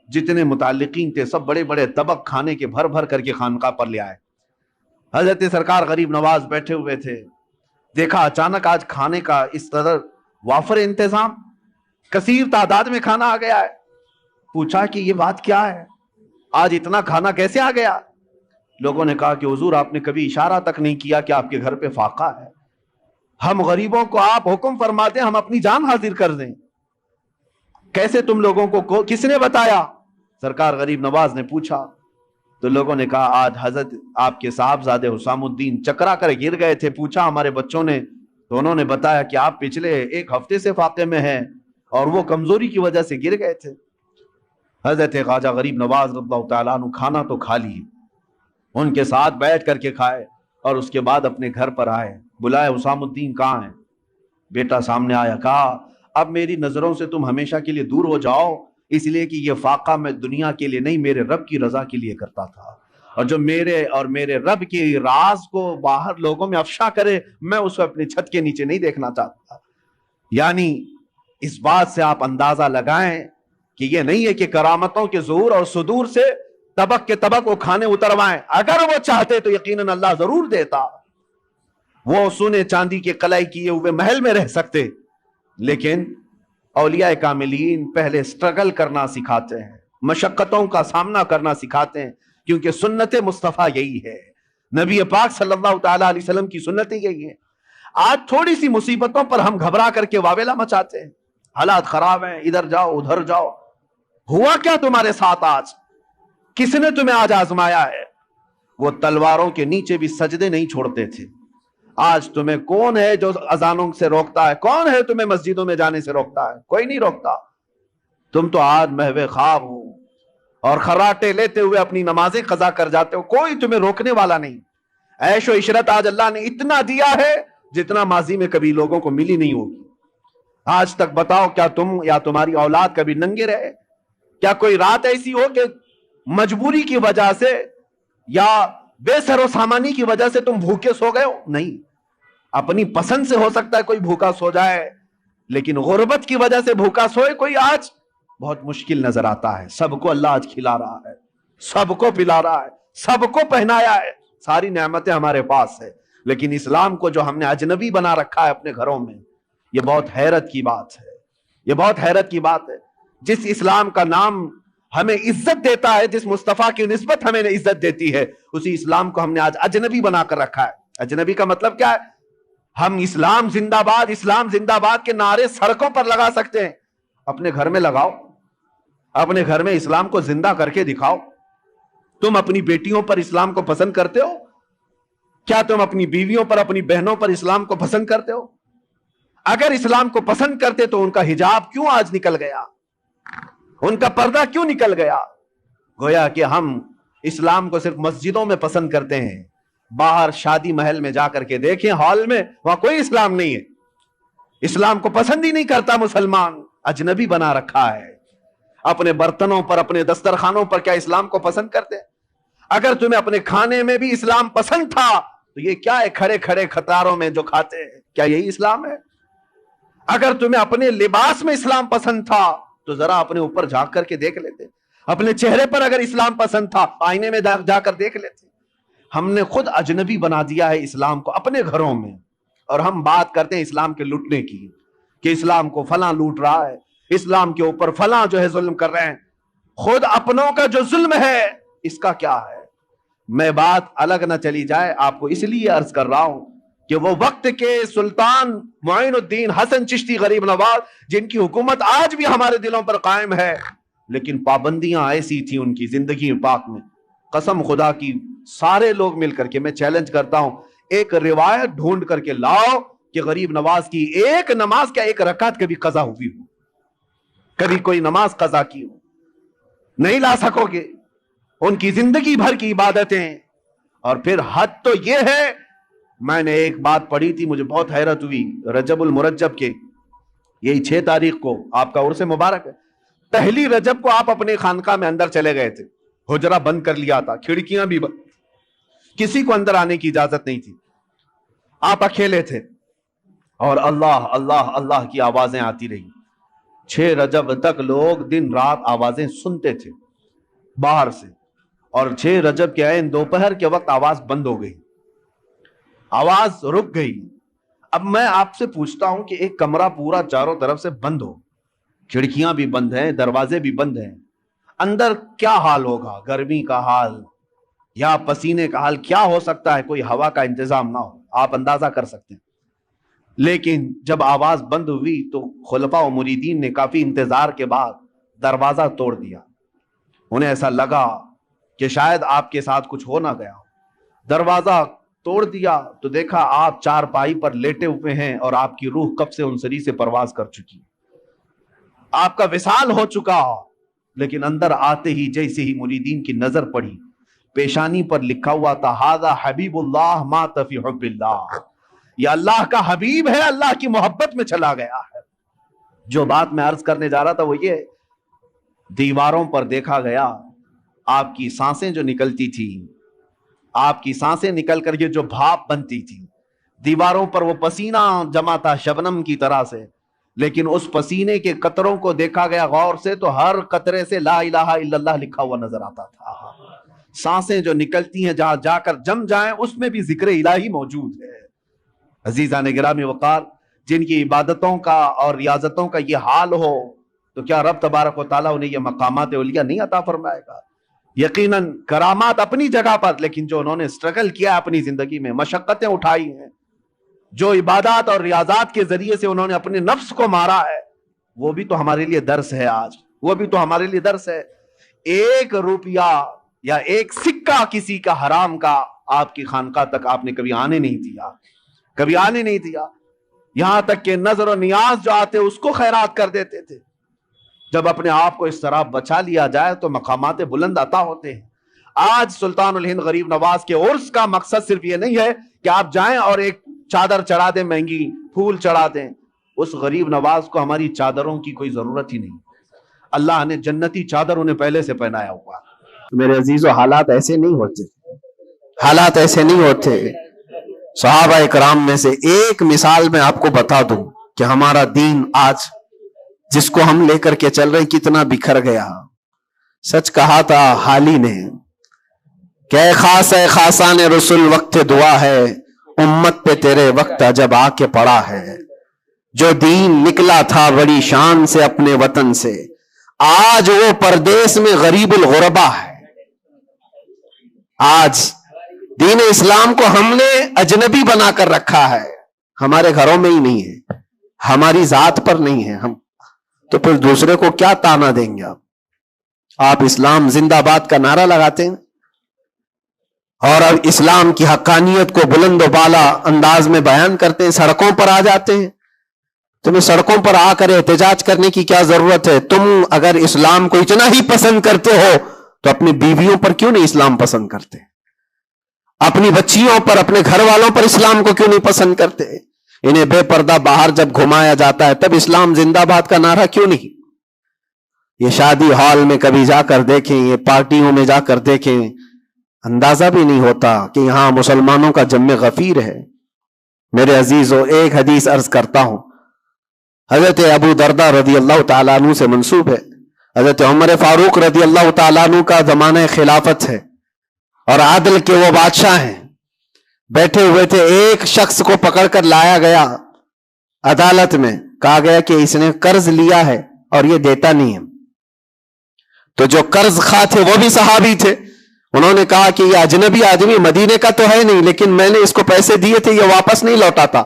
جتنے متعلقین تھے سب بڑے بڑے طبق کھانے کے بھر کر کے خانقاہ پر لے آئے. حضرت سرکار غریب نواز بیٹھے ہوئے تھے, دیکھا اچانک آج کھانے کا اس قدر وافر انتظام, کثیر تعداد میں کھانا آ گیا ہے. پوچھا کہ یہ بات کیا ہے, آج اتنا کھانا کیسے آ گیا؟ لوگوں نے کہا کہ حضور آپ نے کبھی اشارہ تک نہیں کیا کہ آپ کے گھر پہ فاقہ ہے، ہم غریبوں کو آپ حکم فرماتے ہیں ہم اپنی جان حاضر کر دیں، کیسے تم لوگوں کو کس نے بتایا؟ سرکار غریب نواز نے پوچھا تو لوگوں نے کہا آج حضرت آپ کے صاحبزادے حسام الدین چکرا کر گر گئے تھے، پوچھا ہمارے بچوں نے تو انہوں نے بتایا کہ آپ پچھلے ایک ہفتے سے فاقے میں ہیں اور وہ کمزوری کی وجہ سے گر گئے تھے۔ حضرت خواجہ غریب نواز رضی اللہ تعالیٰ عنہ کھانا تو کھا لیے، ان کے ساتھ بیٹھ کر کے کھائے اور اس کے بعد اپنے گھر پر آئے، بلائے حسام الدین کہاں ہیں؟ بیٹا سامنے آیا، کہا اب میری نظروں سے تم ہمیشہ کے لیے دور ہو جاؤ، اس لیے کہ یہ فاقہ میں دنیا کے لیے نہیں میرے رب کی رضا کے لیے کرتا تھا، اور جو میرے اور میرے رب کی راز کو باہر لوگوں میں افشا کرے میں اس کو اپنے چھت کے نیچے نہیں دیکھنا چاہتا۔ یعنی اس بات سے آپ اندازہ لگائیں کہ یہ نہیں ہے کہ کرامتوں کے ظہور اور صدور سے طبق کے طبق وہ کھانے اتروائیں، اگر وہ چاہتے تو یقیناً اللہ ضرور دیتا، وہ سونے چاندی کے قلعے کیے ہوئے محل میں رہ سکتے، لیکن اولیاء کاملین پہلے سٹرگل کرنا سکھاتے ہیں، مشقتوں کا سامنا کرنا سکھاتے ہیں، کیونکہ سنت مصطفیٰ یہی ہے، نبی پاک صلی اللہ تعالیٰ علیہ وسلم کی سنت یہی ہے۔ آج تھوڑی سی مصیبتوں پر ہم گھبرا کر کے واویلا مچاتے ہیں، حالات خراب ہیں، ادھر جاؤ ادھر جاؤ۔ ہوا کیا تمہارے ساتھ آج؟ کس نے تمہیں آج آزمایا ہے؟ وہ تلواروں کے نیچے بھی سجدے نہیں چھوڑتے تھے، آج تمہیں کون ہے جو اذانوں سے روکتا ہے؟ کون ہے تمہیں مسجدوں میں جانے سے روکتا ہے؟ کوئی نہیں روکتا۔ تم تو آج محو خواب ہو اور خراٹے لیتے ہوئے اپنی نمازیں قضا کر جاتے ہو، کوئی تمہیں روکنے والا نہیں۔ عیش و عشرت آج اللہ نے اتنا دیا ہے جتنا ماضی میں کبھی لوگوں کو ملی نہیں ہوگی۔ آج تک بتاؤ کیا تم یا تمہاری اولاد کبھی ننگے رہے؟ کیا کوئی رات ایسی ہو کہ مجبوری کی وجہ سے یا بے سر و سامانی کی وجہ سے تم بھوکے سو گئے ہو؟ نہیں، اپنی پسند سے ہو سکتا ہے کوئی بھوکا سو جائے، لیکن غربت کی وجہ سے بھوکا سوئے کوئی آج بہت مشکل نظر آتا ہے۔ سب کو اللہ آج کھلا رہا ہے، سب کو پلا رہا ہے، سب کو پہنایا ہے، ساری نعمتیں ہمارے پاس ہے، لیکن اسلام کو جو ہم نے اجنبی بنا رکھا ہے اپنے گھروں میں، یہ بہت حیرت کی بات ہے، یہ بہت حیرت کی بات ہے۔ جس اسلام کا نام ہمیں عزت دیتا ہے، جس مصطفیٰ کی نسبت ہمیں عزت دیتی ہے، اسی اسلام کو ہم نے آج اجنبی بنا کر رکھا ہے۔ اجنبی کا مطلب کیا ہے؟ ہم اسلام زندہ باد کے نعرے سڑکوں پر لگا سکتے ہیں، اپنے گھر میں لگاؤ، اپنے گھر میں اسلام کو زندہ کر کے دکھاؤ۔ تم اپنی بیٹیوں پر اسلام کو پسند کرتے ہو؟ کیا تم اپنی بیویوں پر اپنی بہنوں پر اسلام کو پسند کرتے ہو؟ اگر اسلام کو پسند کرتے تو ان کا حجاب کیوں آج نکل گیا؟ ان کا پردہ کیوں نکل گیا؟ گویا کہ ہم اسلام کو صرف مسجدوں میں پسند کرتے ہیں، باہر شادی محل میں جا کر کے دیکھیں، ہال میں، وہاں کوئی اسلام نہیں ہے، اسلام کو پسند ہی نہیں کرتا مسلمان، اجنبی بنا رکھا ہے۔ اپنے برتنوں پر، اپنے دسترخوانوں پر کیا اسلام کو پسند کرتے؟ اگر تمہیں اپنے کھانے میں بھی اسلام پسند تھا تو یہ کیا ہے کھڑے کھڑے قطاروں میں جو کھاتے ہیں؟ کیا یہی اسلام ہے؟ اگر تمہیں اپنے لباس میں اسلام پسند تھا تو ذرا اپنے اوپر جھانک کر کے دیکھ لیتے، اپنے چہرے پر اگر اسلام پسند تھا آئینے میں جا کر دیکھ لیتے۔ ہم نے خود اجنبی بنا دیا ہے اسلام کو اپنے گھروں میں، اور ہم بات کرتے ہیں اسلام کے لوٹنے کی کہ اسلام کو فلاں لوٹ رہا ہے، اسلام کے اوپر فلاں جو ہے ظلم کر رہے ہیں۔ خود اپنوں کا جو ظلم ہے اس کا کیا ہے؟ میں بات الگ نہ چلی جائے، آپ کو اس لیے عرض کر رہا ہوں کہ وہ وقت کے سلطان معین الدین حسن چشتی غریب نواز، جن کی حکومت آج بھی ہمارے دلوں پر قائم ہے، لیکن پابندیاں ایسی تھیں ان کی زندگی پاک میں، قسم خدا کی سارے لوگ مل کر کے میں چیلنج کرتا ہوں، ایک روایت ڈھونڈ کر کے لاؤ کہ غریب نواز کی ایک نماز کیا ایک رکعت کبھی قضا ہوئی ہو، کبھی کوئی نماز قضا کی ہو؟ نہیں لا سکو گے۔ ان کی زندگی بھر کی عبادتیں، اور پھر حد تو یہ ہے، میں نے ایک بات پڑھی تھی مجھے بہت حیرت ہوئی، رجب المرجب کے یہی 6 تاریخ کو آپ کا عرس مبارک ہے، پہلی رجب کو آپ اپنے خانقاہ میں اندر چلے گئے تھے، حجرہ بند کر لیا تھا، کھڑکیاں بھی بند، کسی کو اندر آنے کی اجازت نہیں تھی، آپ اکیلے تھے، اور اللہ اللہ اللہ کی آوازیں آتی رہی۔ 6 رجب تک لوگ دن رات آوازیں سنتے تھے باہر سے، اور 6 رجب کے عین دوپہر کے وقت آواز بند ہو گئی، آواز رک گئی۔ اب میں آپ سے پوچھتا ہوں کہ ایک کمرہ پورا چاروں طرف سے بند ہو، کھڑکیاں بھی بند ہیں، دروازے بھی بند ہیں، اندر کیا حال ہوگا؟ گرمی کا حال، یا پسینے کا حال کیا ہو سکتا ہے، کوئی ہوا کا انتظام نہ ہو، آپ اندازہ کر سکتے ہیں۔ لیکن جب آواز بند ہوئی تو خلفاء و مریدین نے کافی انتظار کے بعد دروازہ توڑ دیا۔ انہیں ایسا لگا کہ شاید آپ کے ساتھ کچھ ہو نہ گیا۔ دروازہ توڑ دیا تو دیکھا آپ چارپائی پر لیٹے ہوئے ہیں اور آپ کی روح کب سے انصری سے پرواز کر چکی، آپ کا وصال ہو چکا۔ لیکن اندر آتے ہی جیسے ہی مریدین کی نظر پڑی، پیشانی پر لکھا ہوا تھا ھذا حبیب اللہ مات فی حب اللہ، یہ اللہ کا حبیب ہے، اللہ کی محبت میں چلا گیا ہے۔ جو بات میں عرض کرنے جا رہا تھا وہ یہ، دیواروں پر دیکھا گیا آپ کی سانسیں جو نکلتی تھی، آپ کی سانسیں نکل کر یہ جو بھاپ بنتی تھی، دیواروں پر وہ پسینہ جمع تھا شبنم کی طرح سے، لیکن اس پسینے کے قطروں کو دیکھا گیا غور سے تو ہر قطرے سے لا الہ الا اللہ لکھا ہوا نظر آتا تھا۔ سانسیں جو نکلتی ہیں جہاں جا کر جم جائیں اس میں بھی ذکر الہی موجود ہے۔ عزیزان گرامی وقار، جن کی عبادتوں کا اور ریاضتوں کا یہ حال ہو تو کیا رب تبارک و تعالیٰ انہیں یہ مقامات علیہ نہیں عطا فرمائے گا؟ یقیناً کرامات اپنی جگہ پر، لیکن جو انہوں نے اسٹرگل کیا اپنی زندگی میں، مشقتیں اٹھائی ہیں، جو عبادات اور ریاضات کے ذریعے سے انہوں نے اپنے نفس کو مارا ہے، وہ بھی تو ہمارے لیے درس ہے آج، وہ بھی تو ہمارے لیے درس ہے۔ ایک روپیہ یا ایک سکہ کسی کا حرام کا آپ کی خانقاہ تک آپ نے کبھی آنے نہیں دیا، کبھی آنے نہیں دیا، یہاں تک کہ نظر و نیاز جو آتے اس کو خیرات کر دیتے تھے۔ جب اپنے آپ کو اس طرح بچا لیا جائے تو مقامات بلند عطا ہوتے ہیں۔ آج سلطان الہند غریب نواز کے عرس کا مقصد صرف یہ نہیں ہے کہ آپ جائیں اور ایک چادر چڑھا دیں، مہنگی پھول چڑھا دیں، اس غریب نواز کو ہماری چادروں کی کوئی ضرورت ہی نہیں، اللہ نے جنتی چادر انہیں پہلے سے پہنایا ہوا۔
میرے عزیزو، حالات ایسے نہیں ہوتے، حالات ایسے نہیں ہوتے۔ صحابہ اکرام میں سے ایک مثال میں آپ کو بتا دوں کہ ہمارا دین آج جس کو ہم لے کر کے چل رہے ہیں کتنا بکھر گیا۔ سچ کہا تھا حالی نے کہ اے خاص اے خاصان رسول وقت دعا ہے، امت پہ تیرے وقت عجب آ کے پڑا ہے۔ جو دین نکلا تھا بڑی شان سے اپنے وطن سے، آج وہ پردیس میں غریب الغربا ہے۔ آج دین اسلام کو ہم نے اجنبی بنا کر رکھا ہے، ہمارے گھروں میں ہی نہیں ہے، ہماری ذات پر نہیں ہے، ہم تو پھر دوسرے کو کیا تانا دیں گے؟ آپ اسلام زندہ باد کا نعرہ لگاتے ہیں اور اب اسلام کی حقانیت کو بلند و بالا انداز میں بیان کرتے ہیں، سڑکوں پر آ جاتے ہیں۔ تمہیں سڑکوں پر آ کر احتجاج کرنے کی کیا ضرورت ہے؟ تم اگر اسلام کو اتنا ہی پسند کرتے ہو تو اپنی بیویوں پر کیوں نہیں اسلام پسند کرتے؟ اپنی بچیوں پر، اپنے گھر والوں پر اسلام کو کیوں نہیں پسند کرتے؟ انہیں بے پردہ باہر جب گھمایا جاتا ہے تب اسلام زندہ باد کا نعرہ کیوں نہیں؟ یہ شادی ہال میں کبھی جا کر دیکھیں، یہ پارٹیوں میں جا کر دیکھیں، اندازہ بھی نہیں ہوتا کہ یہاں مسلمانوں کا جم غفیر ہے۔ میرے عزیزو، ایک حدیث عرض کرتا ہوں، حضرت ابو دردہ رضی اللہ تعالیٰ عنہ سے منسوب ہے۔ حضرت عمر فاروق رضی اللہ تعالیٰ عنہ کا زمانہ خلافت ہے اور عادل کے وہ بادشاہ ہیں، بیٹھے ہوئے تھے، ایک شخص کو پکڑ کر لایا گیا عدالت میں، کہا گیا کہ اس نے قرض لیا ہے اور یہ دیتا نہیں ہے۔ تو جو قرض خواہ تھے وہ بھی صحابی تھے، انہوں نے کہا کہ یہ اجنبی آدمی مدینے کا تو ہے نہیں، لیکن میں نے اس کو پیسے دیے تھے، یہ واپس نہیں لوٹاتا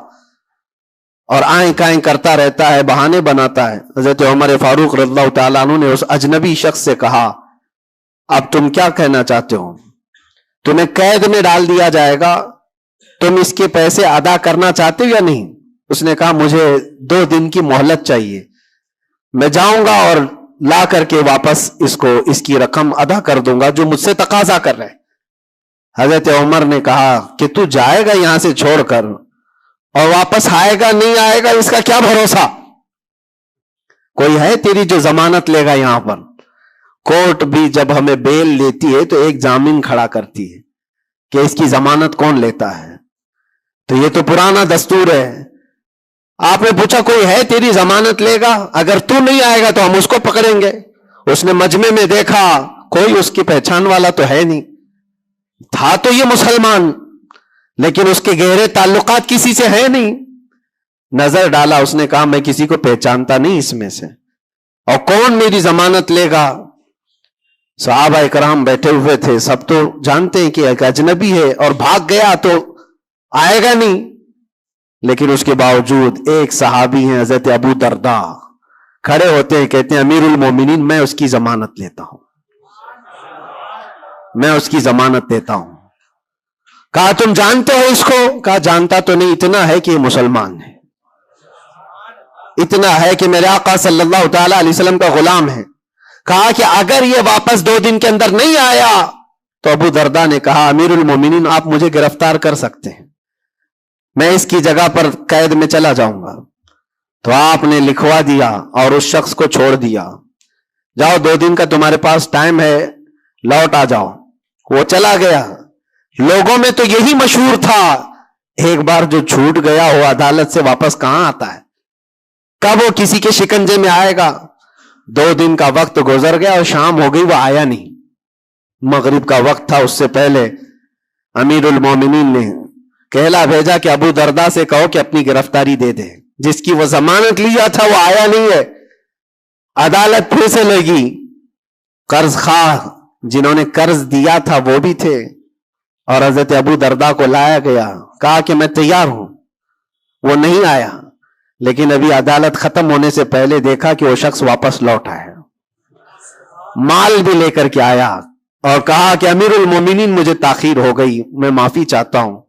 اور آئیں کائیں کرتا رہتا ہے، بہانے بناتا ہے۔ حضرت عمر فاروق رضی اللہ تعالیٰ عنہ نے اس اجنبی شخص سے کہا، اب تم کیا کہنا چاہتے ہو؟ تمہیں قید میں ڈال دیا جائے گا، تم اس کے پیسے ادا کرنا چاہتے ہو یا نہیں؟ اس نے کہا مجھے 2 دن کی مہلت چاہیے، میں جاؤں گا اور لا کر کے واپس اس کی رقم ادا کر دوں گا جو مجھ سے تقاضا کر رہے۔ حضرت عمر نے کہا کہ تو جائے گا یہاں سے چھوڑ کر اور واپس آئے گا نہیں آئے گا، اس کا کیا بھروسہ؟ کوئی ہے تیری جو ضمانت لے گا؟ یہاں پر کورٹ بھی جب ہمیں بیل لیتی ہے تو ایک ضامن کھڑا کرتی ہے کہ اس کی ضمانت کون لیتا ہے، تو یہ تو پرانا دستور ہے۔ آپ نے پوچھا کوئی ہے تیری ضمانت لے گا؟ اگر تو نہیں آئے گا تو ہم اس کو پکڑیں گے۔ اس نے مجمع میں دیکھا کوئی اس کی پہچان والا تو ہے نہیں، تھا تو یہ مسلمان لیکن اس کے گہرے تعلقات کسی سے ہے نہیں۔ نظر ڈالا، اس نے کہا میں کسی کو پہچانتا نہیں اس میں سے، اور کون میری ضمانت لے گا؟ صحابہ کرام بیٹھے ہوئے تھے، سب تو جانتے ہیں کہ ایک اجنبی ہے اور بھاگ گیا تو آئے گا نہیں، لیکن اس کے باوجود ایک صحابی ہیں حضرت ابو درداء کھڑے ہوتے ہیں، کہتے ہیں امیر المومنین میں اس کی ضمانت لیتا ہوں، میں اس کی ضمانت دیتا ہوں۔ کہا تم جانتے ہو اس کو؟ کہا جانتا تو نہیں، اتنا ہے کہ یہ مسلمان ہے، اتنا ہے کہ میرے آقا صلی اللہ تعالی علیہ وسلم کا غلام ہے۔ کہا کہ اگر یہ واپس 2 دن کے اندر نہیں آیا تو ابو درداء نے کہا امیر المومنین آپ مجھے گرفتار کر سکتے ہیں، میں اس کی جگہ پر قید میں چلا جاؤں گا۔ تو آپ نے لکھوا دیا اور اس شخص کو چھوڑ دیا، جاؤ 2 دن کا تمہارے پاس ٹائم ہے، لوٹ آ جاؤ۔ وہ چلا گیا۔ لوگوں میں تو یہی مشہور تھا، ایک بار جو چھوٹ گیا وہ عدالت سے واپس کہاں آتا ہے، کب وہ کسی کے شکنجے میں آئے گا۔ 2 دن کا وقت گزر گیا اور شام ہو گئی، وہ آیا نہیں۔ مغرب کا وقت تھا، اس سے پہلے امیر المومنین نے کہلا بھیجا کہ ابو درداء سے کہو کہ اپنی گرفتاری دے دے، جس کی وہ ضمانت لیا تھا وہ آیا نہیں ہے۔ عدالت پھر سے لگی، قرض خواہ جنہوں نے قرض دیا تھا وہ بھی تھے، اور حضرت ابو درداء کو لایا گیا، کہا کہ میں تیار ہوں۔ وہ نہیں آیا، لیکن ابھی عدالت ختم ہونے سے پہلے دیکھا کہ وہ شخص واپس لوٹ آیا، مال بھی لے کر کے آیا، اور کہا کہ امیر المومنین مجھے تاخیر ہو گئی، میں معافی چاہتا ہوں،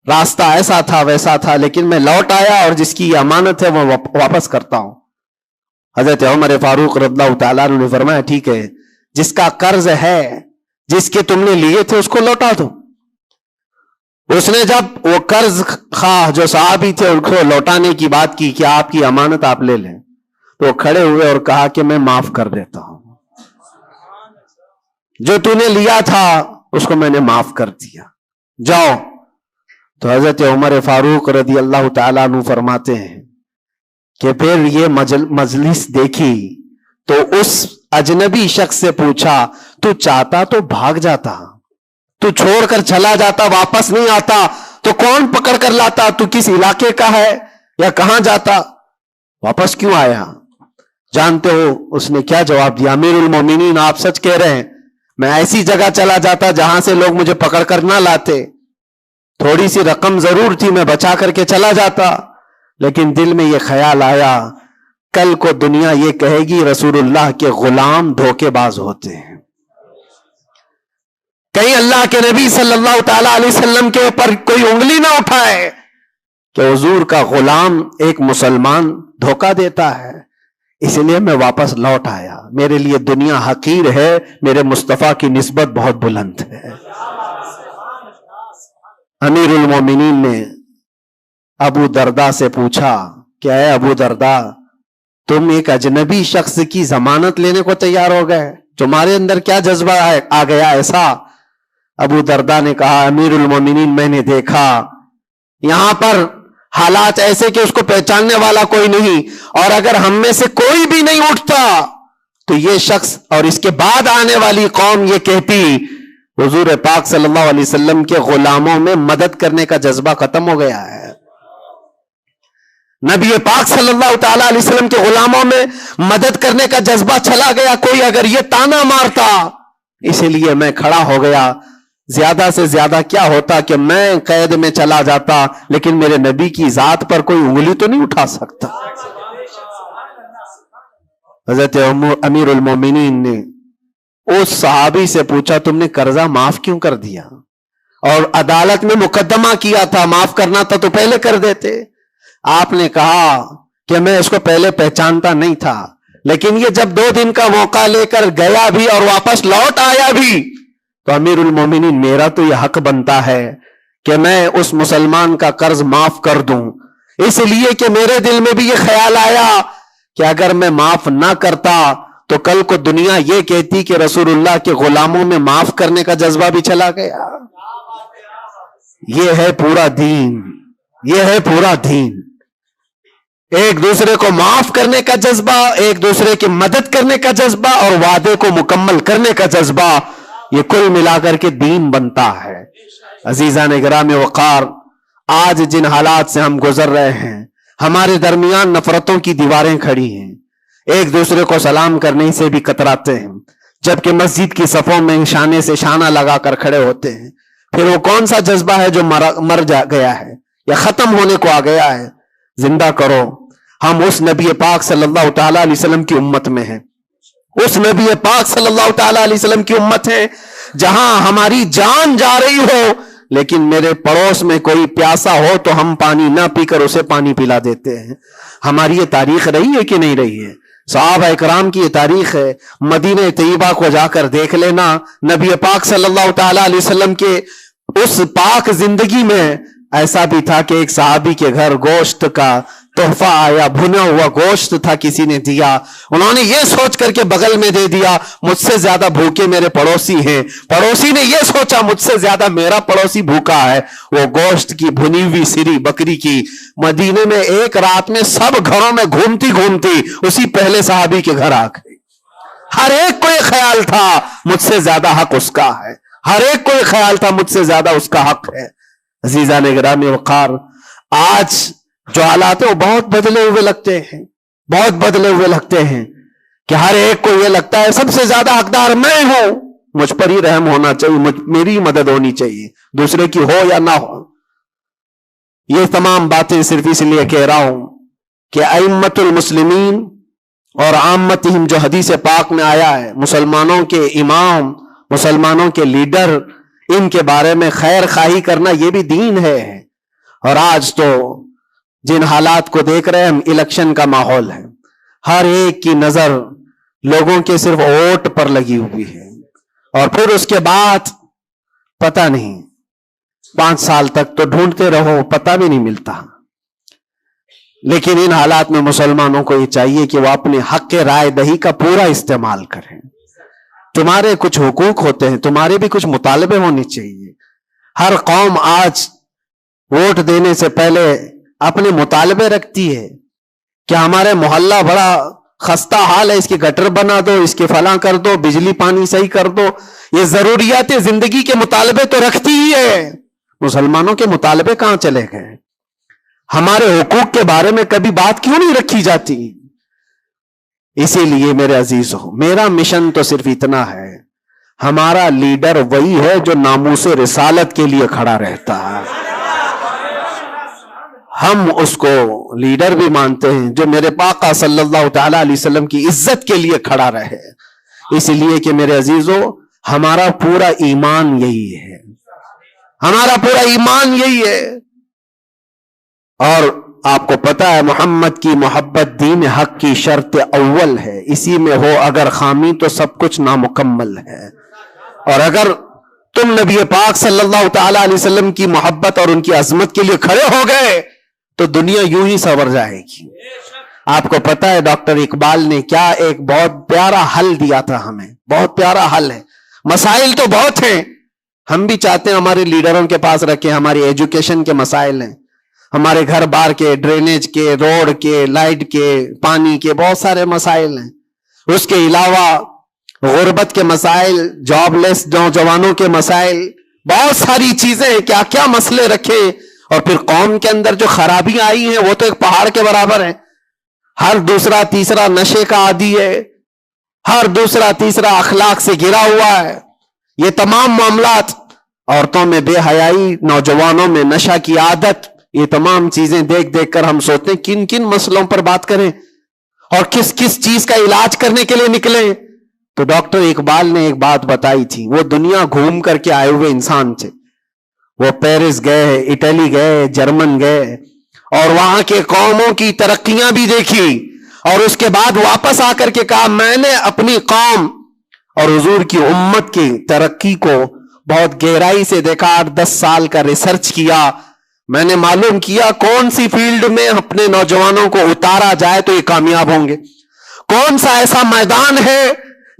راستہ ایسا تھا ویسا تھا، لیکن میں لوٹ آیا اور جس کی یہ امانت ہے وہ واپس کرتا ہوں۔ حضرت عمر فاروق رضی اللہ تعالیٰ عنہ نے فرمایا ٹھیک ہے، جس کا قرض ہے، جس کے تم نے لیے تھے اس کو لوٹا دو۔ اس نے جب وہ قرض خواہ جو صحابی تھے ان کو لوٹانے کی بات کی کہ آپ کی امانت آپ لے لیں، تو وہ کھڑے ہوئے اور کہا کہ میں معاف کر دیتا ہوں، جو تو نے لیا تھا اس کو میں نے معاف کر دیا، جاؤ۔ تو حضرت عمر فاروق رضی اللہ تعالیٰ عنہ فرماتے ہیں کہ پھر یہ مجلس دیکھی تو اس اجنبی شخص سے پوچھا تو چاہتا تو بھاگ جاتا، تو چھوڑ کر چلا جاتا، واپس نہیں آتا تو کون پکڑ کر لاتا، تو کس علاقے کا ہے یا کہاں جاتا، واپس کیوں آیا؟ جانتے ہو اس نے کیا جواب دیا؟ امیر المومنین آپ سچ کہہ رہے ہیں، میں ایسی جگہ چلا جاتا جہاں سے لوگ مجھے پکڑ کر نہ لاتے، تھوڑی سی رقم ضرور تھی، میں بچا کر کے چلا جاتا، لیکن دل میں یہ خیال آیا کل کو دنیا یہ کہے گی رسول اللہ کے غلام دھوکے باز ہوتے ہیں، کہیں اللہ کے نبی صلی اللہ تعالی علیہ وسلم کے اوپر کوئی انگلی نہ اٹھائے کہ حضور کا غلام ایک مسلمان دھوکہ دیتا ہے، اس لیے میں واپس لوٹ آیا۔ میرے لیے دنیا حقیر ہے، میرے مصطفیٰ کی نسبت بہت بلند ہے۔ امیر المومنین نے ابو درداء سے پوچھا کہ اے ابو درداء، تم ایک اجنبی شخص کی ضمانت لینے کو تیار ہو گئے، تمہارے اندر کیا جذبہ آ گیا ایسا؟ ابو درداء نے کہا امیر المومنین میں نے دیکھا یہاں پر حالات ایسے کہ اس کو پہچاننے والا کوئی نہیں، اور اگر ہم میں سے کوئی بھی نہیں اٹھتا تو یہ شخص اور اس کے بعد آنے والی قوم یہ کہتی حضور پاک صلی اللہ علیہ وسلم کے غلاموں میں مدد کرنے کا جذبہ ختم ہو گیا ہے، نبی پاک صلی اللہ تعالی علیہ وسلم کے غلاموں میں مدد کرنے کا جذبہ چلا گیا، کوئی اگر یہ تانا مارتا، اسی لیے میں کھڑا ہو گیا۔ زیادہ سے زیادہ کیا ہوتا کہ میں قید میں چلا جاتا، لیکن میرے نبی کی ذات پر کوئی انگلی تو نہیں اٹھا سکتا۔ حضرت امیر المومنین نے اس صحابی سے پوچھا تم نے قرضہ معاف کیوں کر دیا؟ اور عدالت میں مقدمہ کیا تھا، معاف کرنا تھا تو پہلے کر دیتے۔ آپ نے کہا کہ میں اس کو پہلے پہچانتا نہیں تھا، لیکن یہ جب 2 دن کا موقع لے کر گیا بھی اور واپس لوٹ آیا بھی تو امیر المومنین میرا تو یہ حق بنتا ہے کہ میں اس مسلمان کا قرض معاف کر دوں، اس لیے کہ میرے دل میں بھی یہ خیال آیا کہ اگر میں معاف نہ کرتا تو کل کو دنیا یہ کہتی کہ رسول اللہ کے غلاموں میں معاف کرنے کا جذبہ بھی چلا گیا۔ یہ ہے پورا دین، یہ ہے پورا دین، ایک دوسرے کو معاف کرنے کا جذبہ، ایک دوسرے کی مدد کرنے کا جذبہ اور وعدے کو مکمل کرنے کا جذبہ، یہ کل ملا کر کے دین بنتا ہے۔ عزیزان گرامی وقار، آج جن حالات سے ہم گزر رہے ہیں، ہمارے درمیان نفرتوں کی دیواریں کھڑی ہیں، ایک دوسرے کو سلام کرنے سے بھی کتراتے ہیں، جبکہ مسجد کی صفوں میں شانے سے شانہ لگا کر کھڑے ہوتے ہیں. پھر وہ کون سا جذبہ ہے جو مر گیا ہے یا ختم ہونے کو آ گیا ہے؟ زندہ کرو. ہم اس نبی پاک صلی اللہ تعالی علیہ وسلم کی امت میں ہیں. اس نبی پاک صلی اللہ تعالی علیہ وسلم کی امت ہے جہاں ہماری جان جا رہی ہو لیکن میرے پڑوس میں کوئی پیاسا ہو تو ہم پانی نہ پی کر اسے پانی پلا دیتے ہیں. ہماری یہ تاریخ رہی ہے کہ نہیں رہی ہے؟ صحابہ اکرام کی یہ تاریخ ہے. مدینہ طیبہ کو جا کر دیکھ لینا. نبی پاک صلی اللہ تعالی علیہ وسلم کے اس پاک زندگی میں ایسا بھی تھا کہ ایک صحابی کے گھر گوشت کا تحفہ آیا, بھنا ہوا گوشت تھا, کسی نے دیا. انہوں نے یہ سوچ کر کے بغل میں دے دیا مجھ سے زیادہ بھوکے میرے پڑوسی ہیں. پڑوسی نے یہ سوچا مجھ سے زیادہ میرا پڑوسی بھوکا ہے. وہ گوشت کی بھنی ہوئی سری بکری کی مدینے میں ایک رات میں سب گھروں میں گھومتی گھومتی اسی پہلے صحابی کے گھر آ گئی. ہر ایک کو یہ خیال تھا مجھ سے زیادہ حق اس کا ہے. ہر ایک کو یہ خیال تھا مجھ سے زیادہ اس کا حق ہے. عزیزان گرامی وقار, آج جو حالات ہیں وہ بہت بدلے ہوئے لگتے ہیں, بہت بدلے ہوئے لگتے ہیں کہ ہر ایک کو یہ لگتا ہے سب سے زیادہ حقدار میں ہوں, مجھ پر ہی رحم ہونا چاہیے, میری مدد ہونی چاہیے, دوسرے کی ہو یا نہ ہو. یہ تمام باتیں صرف اس لیے کہہ رہا ہوں کہ ائمۃ المسلمین اور عامتہم جو حدیث پاک میں آیا ہے, مسلمانوں کے امام, مسلمانوں کے لیڈر, ان کے بارے میں خیر خواہی کرنا یہ بھی دین ہے. اور آج تو جن حالات کو دیکھ رہے ہیں ہم, الیکشن کا ماحول ہے, ہر ایک کی نظر لوگوں کے صرف ووٹ پر لگی ہوئی ہے, اور پھر اس کے بعد پتہ نہیں 5 سال تک تو ڈھونڈتے رہو پتہ بھی نہیں ملتا. لیکن ان حالات میں مسلمانوں کو یہ چاہیے کہ وہ اپنے حق رائے دہی کا پورا استعمال کریں. تمہارے کچھ حقوق ہوتے ہیں, تمہارے بھی کچھ مطالبے ہونے چاہیے. ہر قوم آج ووٹ دینے سے پہلے اپنے مطالبے رکھتی ہے کہ ہمارے محلہ بڑا خستہ حال ہے, اس کی گٹر بنا دو, اس کے فلاں کر دو, بجلی پانی صحیح کر دو. یہ ضروریات زندگی کے مطالبے تو رکھتی ہی ہے. مسلمانوں کے مطالبے کہاں چلے گئے؟ ہمارے حقوق کے بارے میں کبھی بات کیوں نہیں رکھی جاتی؟ اسی لیے میرے عزیزو, میرا مشن تو صرف اتنا ہے, ہمارا لیڈر وہی ہے جو ناموس رسالت کے لیے کھڑا رہتا ہے. ہم اس کو لیڈر بھی مانتے ہیں جو میرے آقا صلی اللہ تعالی علیہ وسلم کی عزت کے لیے کھڑا رہے. اس لیے کہ میرے عزیزو, ہمارا پورا ایمان یہی ہے, ہمارا پورا ایمان یہی ہے. اور آپ کو پتا ہے محمد کی محبت دین حق کی شرط اول ہے. اسی میں ہو اگر خامی تو سب کچھ نامکمل ہے. اور اگر تم نبی پاک صلی اللہ تعالی علیہ وسلم کی محبت اور ان کی عظمت کے لیے کھڑے ہو گئے تو دنیا یوں ہی سنور جائے گی. آپ کو پتا ہے ڈاکٹر اقبال نے کیا ایک بہت پیارا حل دیا تھا ہمیں, بہت پیارا حل ہے. مسائل تو بہت ہیں, ہم بھی چاہتے ہیں ہمارے لیڈروں کے پاس رکھیں. ہماری ایجوکیشن کے مسائل ہیں, ہمارے گھر بار کے, ڈرینیج کے, روڈ کے, لائٹ کے, پانی کے, بہت سارے مسائل ہیں. اس کے علاوہ غربت کے مسائل, جاب لیس نوجوانوں کے مسائل, بہت ساری چیزیں ہیں. کیا کیا مسئلے رکھے. اور پھر قوم کے اندر جو خرابیاں آئی ہیں وہ تو ایک پہاڑ کے برابر ہیں. ہر دوسرا تیسرا نشے کا عادی ہے, ہر دوسرا تیسرا اخلاق سے گرا ہوا ہے. یہ تمام معاملات, عورتوں میں بے حیائی, نوجوانوں میں نشہ کی عادت, یہ تمام چیزیں دیکھ دیکھ کر ہم سوچتے ہیں کن کن مسئلوں پر بات کریں اور کس کس چیز کا علاج کرنے کے لیے نکلیں. تو ڈاکٹر اقبال نے ایک بات بتائی تھی. وہ دنیا گھوم کر کے آئے ہوئے انسان تھے. وہ پیرس گئے, اٹلی گئے, جرمن گئے, اور وہاں کے قوموں کی ترقیاں بھی دیکھی, اور اس کے بعد واپس آ کر کے کہا میں نے اپنی قوم اور حضور کی امت کی ترقی کو بہت گہرائی سے دیکھا. 8-10 سال کا ریسرچ کیا, میں نے معلوم کیا کون سی فیلڈ میں اپنے نوجوانوں کو اتارا جائے تو یہ کامیاب ہوں گے, کون سا ایسا میدان ہے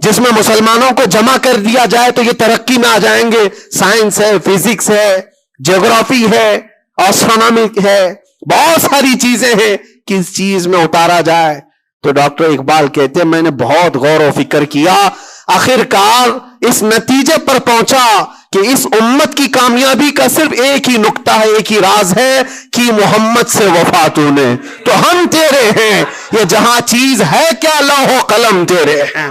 جس میں مسلمانوں کو جمع کر دیا جائے تو یہ ترقی میں آ جائیں گے. سائنس ہے, فزکس ہے, جغرافی ہے, ایسٹرونومی ہے, بہت ساری چیزیں ہیں. کس چیز میں اتارا جائے؟ تو ڈاکٹر اقبال کہتے ہیں میں نے بہت غور و فکر کیا, آخر کار اس نتیجے پر پہنچا کہ اس امت کی کامیابی کا صرف ایک ہی نقطہ ہے, ایک ہی راز ہے کہ محمد سے وفا تو نے, تو ہم تیرے ہیں. یہ جہاں چیز ہے کیا لوح و قلم تیرے ہیں.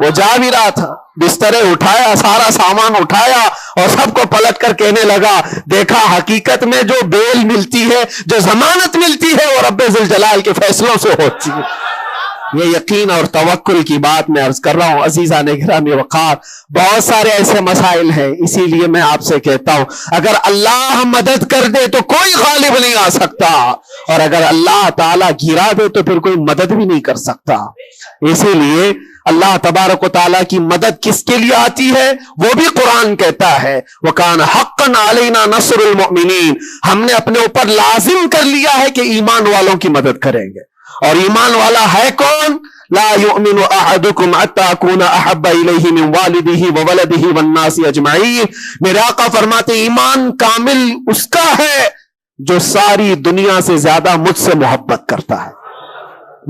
وہ جا بھی رہا تھا، بسترے اٹھایا، سارا سامان اٹھایا اور سب کو پلٹ کر کہنے لگا، دیکھا حقیقت میں جو بیل ملتی ہے، جو ضمانت ملتی ہے، وہ رب ذوالجلال کے فیصلوں سے ہوتی ہے۔ یہ یقین اور توکل کی بات میں عرض کر رہا ہوں۔ عزیزان گرامی وقار، بہت سارے ایسے مسائل ہیں، اسی لیے میں آپ سے کہتا ہوں اگر اللہ مدد کر دے تو کوئی غالب نہیں آ سکتا، اور اگر اللہ تعالیٰ گرا دے تو پھر کوئی مدد بھی نہیں کر سکتا۔ اسی لیے اللہ تبارک و تعالیٰ کی مدد کس کے لیے آتی ہے وہ بھی قرآن کہتا ہے، وَكَانَ حَقًّا عَلَيْنَا نَصْرُ الْمُؤْمِنِينَ، ہم نے اپنے اوپر لازم کر لیا ہے کہ ایمان والوں کی مدد کریں گے۔ اور ایمان والا ہے کون؟ لا يؤمن احدكم حتى اكون احب اليه من والده وولده والناس اجمعين۔ میرے آقا فرماتے ایمان کامل اس کا ہے جو ساری دنیا سے زیادہ مجھ سے محبت کرتا ہے۔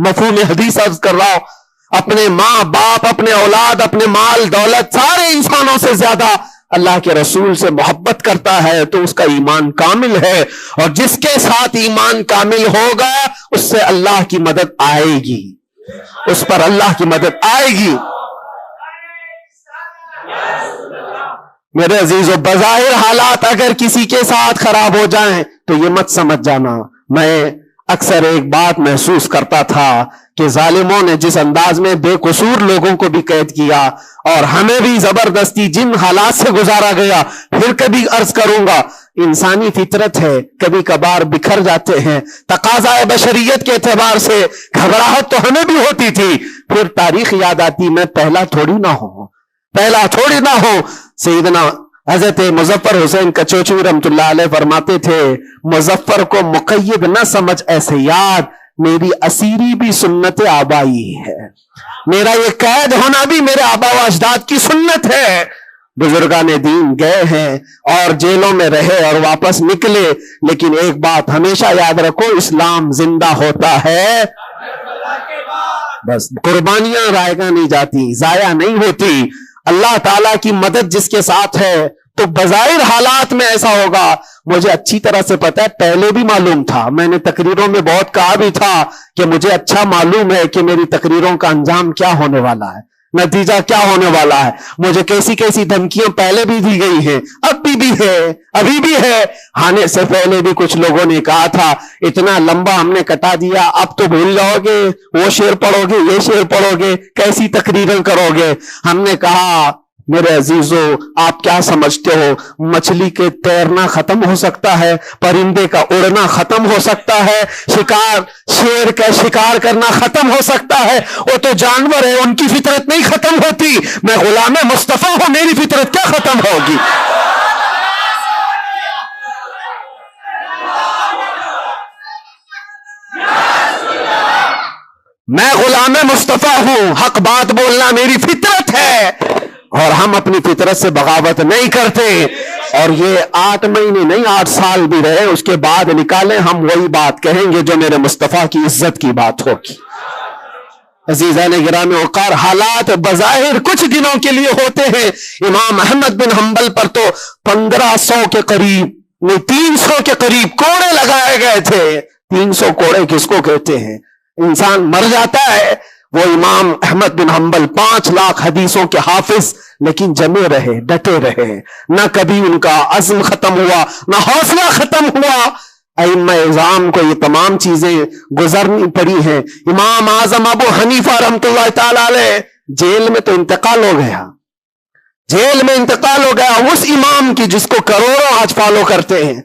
مفہوم حدیث عرض کر رہا ہوں، اپنے ماں باپ، اپنے اولاد، اپنے مال دولت، سارے انسانوں سے زیادہ اللہ کے رسول سے محبت کرتا ہے تو اس کا ایمان کامل ہے، اور جس کے ساتھ ایمان کامل ہوگا اس سے اللہ کی مدد آئے گی، اس پر اللہ کی مدد آئے گی۔ میرے عزیزو، بظاہر حالات اگر کسی کے ساتھ خراب ہو جائیں تو یہ مت سمجھ جانا۔ میں اکثر ایک بات محسوس کرتا تھا کہ ظالموں نے جس انداز میں بے قصور لوگوں کو بھی قید کیا اور ہمیں بھی زبردستی جن حالات سے گزارا گیا، پھر کبھی عرض کروں گا انسانی فطرت ہے، کبھی کبھار بکھر جاتے ہیں، تقاضا بشریت کے اعتبار سے گھبراہٹ تو ہمیں بھی ہوتی تھی، پھر تاریخ یاد آتی میں پہلا تھوڑی نہ ہوں۔ سیدنا حضرت مظفر حسین کچوچی رحمت اللہ علیہ فرماتے تھے، مظفر کو مقید نہ سمجھ ایسے یاد، میری اسیری بھی سنت آبائی ہے، میرا یہ قید ہونا بھی میرے آبا و اجداد کی سنت ہے۔ بزرگان دین گئے ہیں اور جیلوں میں رہے اور واپس نکلے، لیکن ایک بات ہمیشہ یاد رکھو، اسلام زندہ ہوتا ہے، بس قربانیاں رائگاں نہیں جاتی، ضائع نہیں ہوتی۔ اللہ تعالیٰ کی مدد جس کے ساتھ ہے تو بظاہر حالات میں ایسا ہوگا۔ مجھے اچھی طرح سے پتا ہے، پہلے بھی معلوم تھا، میں نے تقریروں میں بہت کہا بھی تھا کہ مجھے اچھا معلوم ہے کہ میری تقریروں کا انجام کیا ہونے والا ہے، نتیجہ کیا ہونے والا ہے۔ مجھے کیسی کیسی دھمکیاں پہلے بھی دی گئی ہیں، ابھی بھی ہے۔ آنے سے پہلے بھی کچھ لوگوں نے کہا تھا اتنا لمبا ہم نے کٹا دیا، اب تو بھول جاؤ گے، وہ شعر پڑھو گے، یہ شعر پڑھو گے، کیسی تقریریں کرو گے۔ ہم نے کہا میرے عزیزو، آپ کیا سمجھتے ہو، مچھلی کے تیرنا ختم ہو سکتا ہے، پرندے کا اڑنا ختم ہو سکتا ہے، شیر کا شکار کرنا ختم ہو سکتا ہے، وہ تو جانور ہے، ان کی فطرت نہیں ختم ہوتی۔ میں غلام مصطفیٰ ہوں، میری فطرت کیا ختم ہوگی؟ میں غلام مصطفیٰ ہوں، حق بات بولنا میری فطرت ہے، اور ہم اپنی فطرت سے بغاوت نہیں کرتے۔ اور یہ 8 مہینے نہیں 8 سال بھی رہے، اس کے بعد نکالیں ہم وہی بات کہیں گے جو میرے مصطفیٰ کی عزت کی بات ہوگی۔ عزیزان گرامی وقار، حالات بظاہر کچھ دنوں کے لیے ہوتے ہیں۔ امام احمد بن حنبل پر تو 1500 کے قریب نہیں 300 کے قریب کوڑے لگائے گئے تھے۔ 300 کوڑے کس کو کہتے ہیں؟ انسان مر جاتا ہے۔ وہ امام احمد بن حنبل 5 لاکھ حدیثوں کے حافظ، لیکن جمے رہے، ڈٹے رہے، نہ کبھی ان کا عزم ختم ہوا، نہ حوصلہ ختم ہوا۔ ائمہ اعظام کو یہ تمام چیزیں گزرنی پڑی ہیں۔ امام اعظم ابو حنیفہ رحمۃ اللہ تعالی علیہ جیل میں تو انتقال ہو گیا، اس امام کی جس کو کروڑوں آج فالو کرتے ہیں،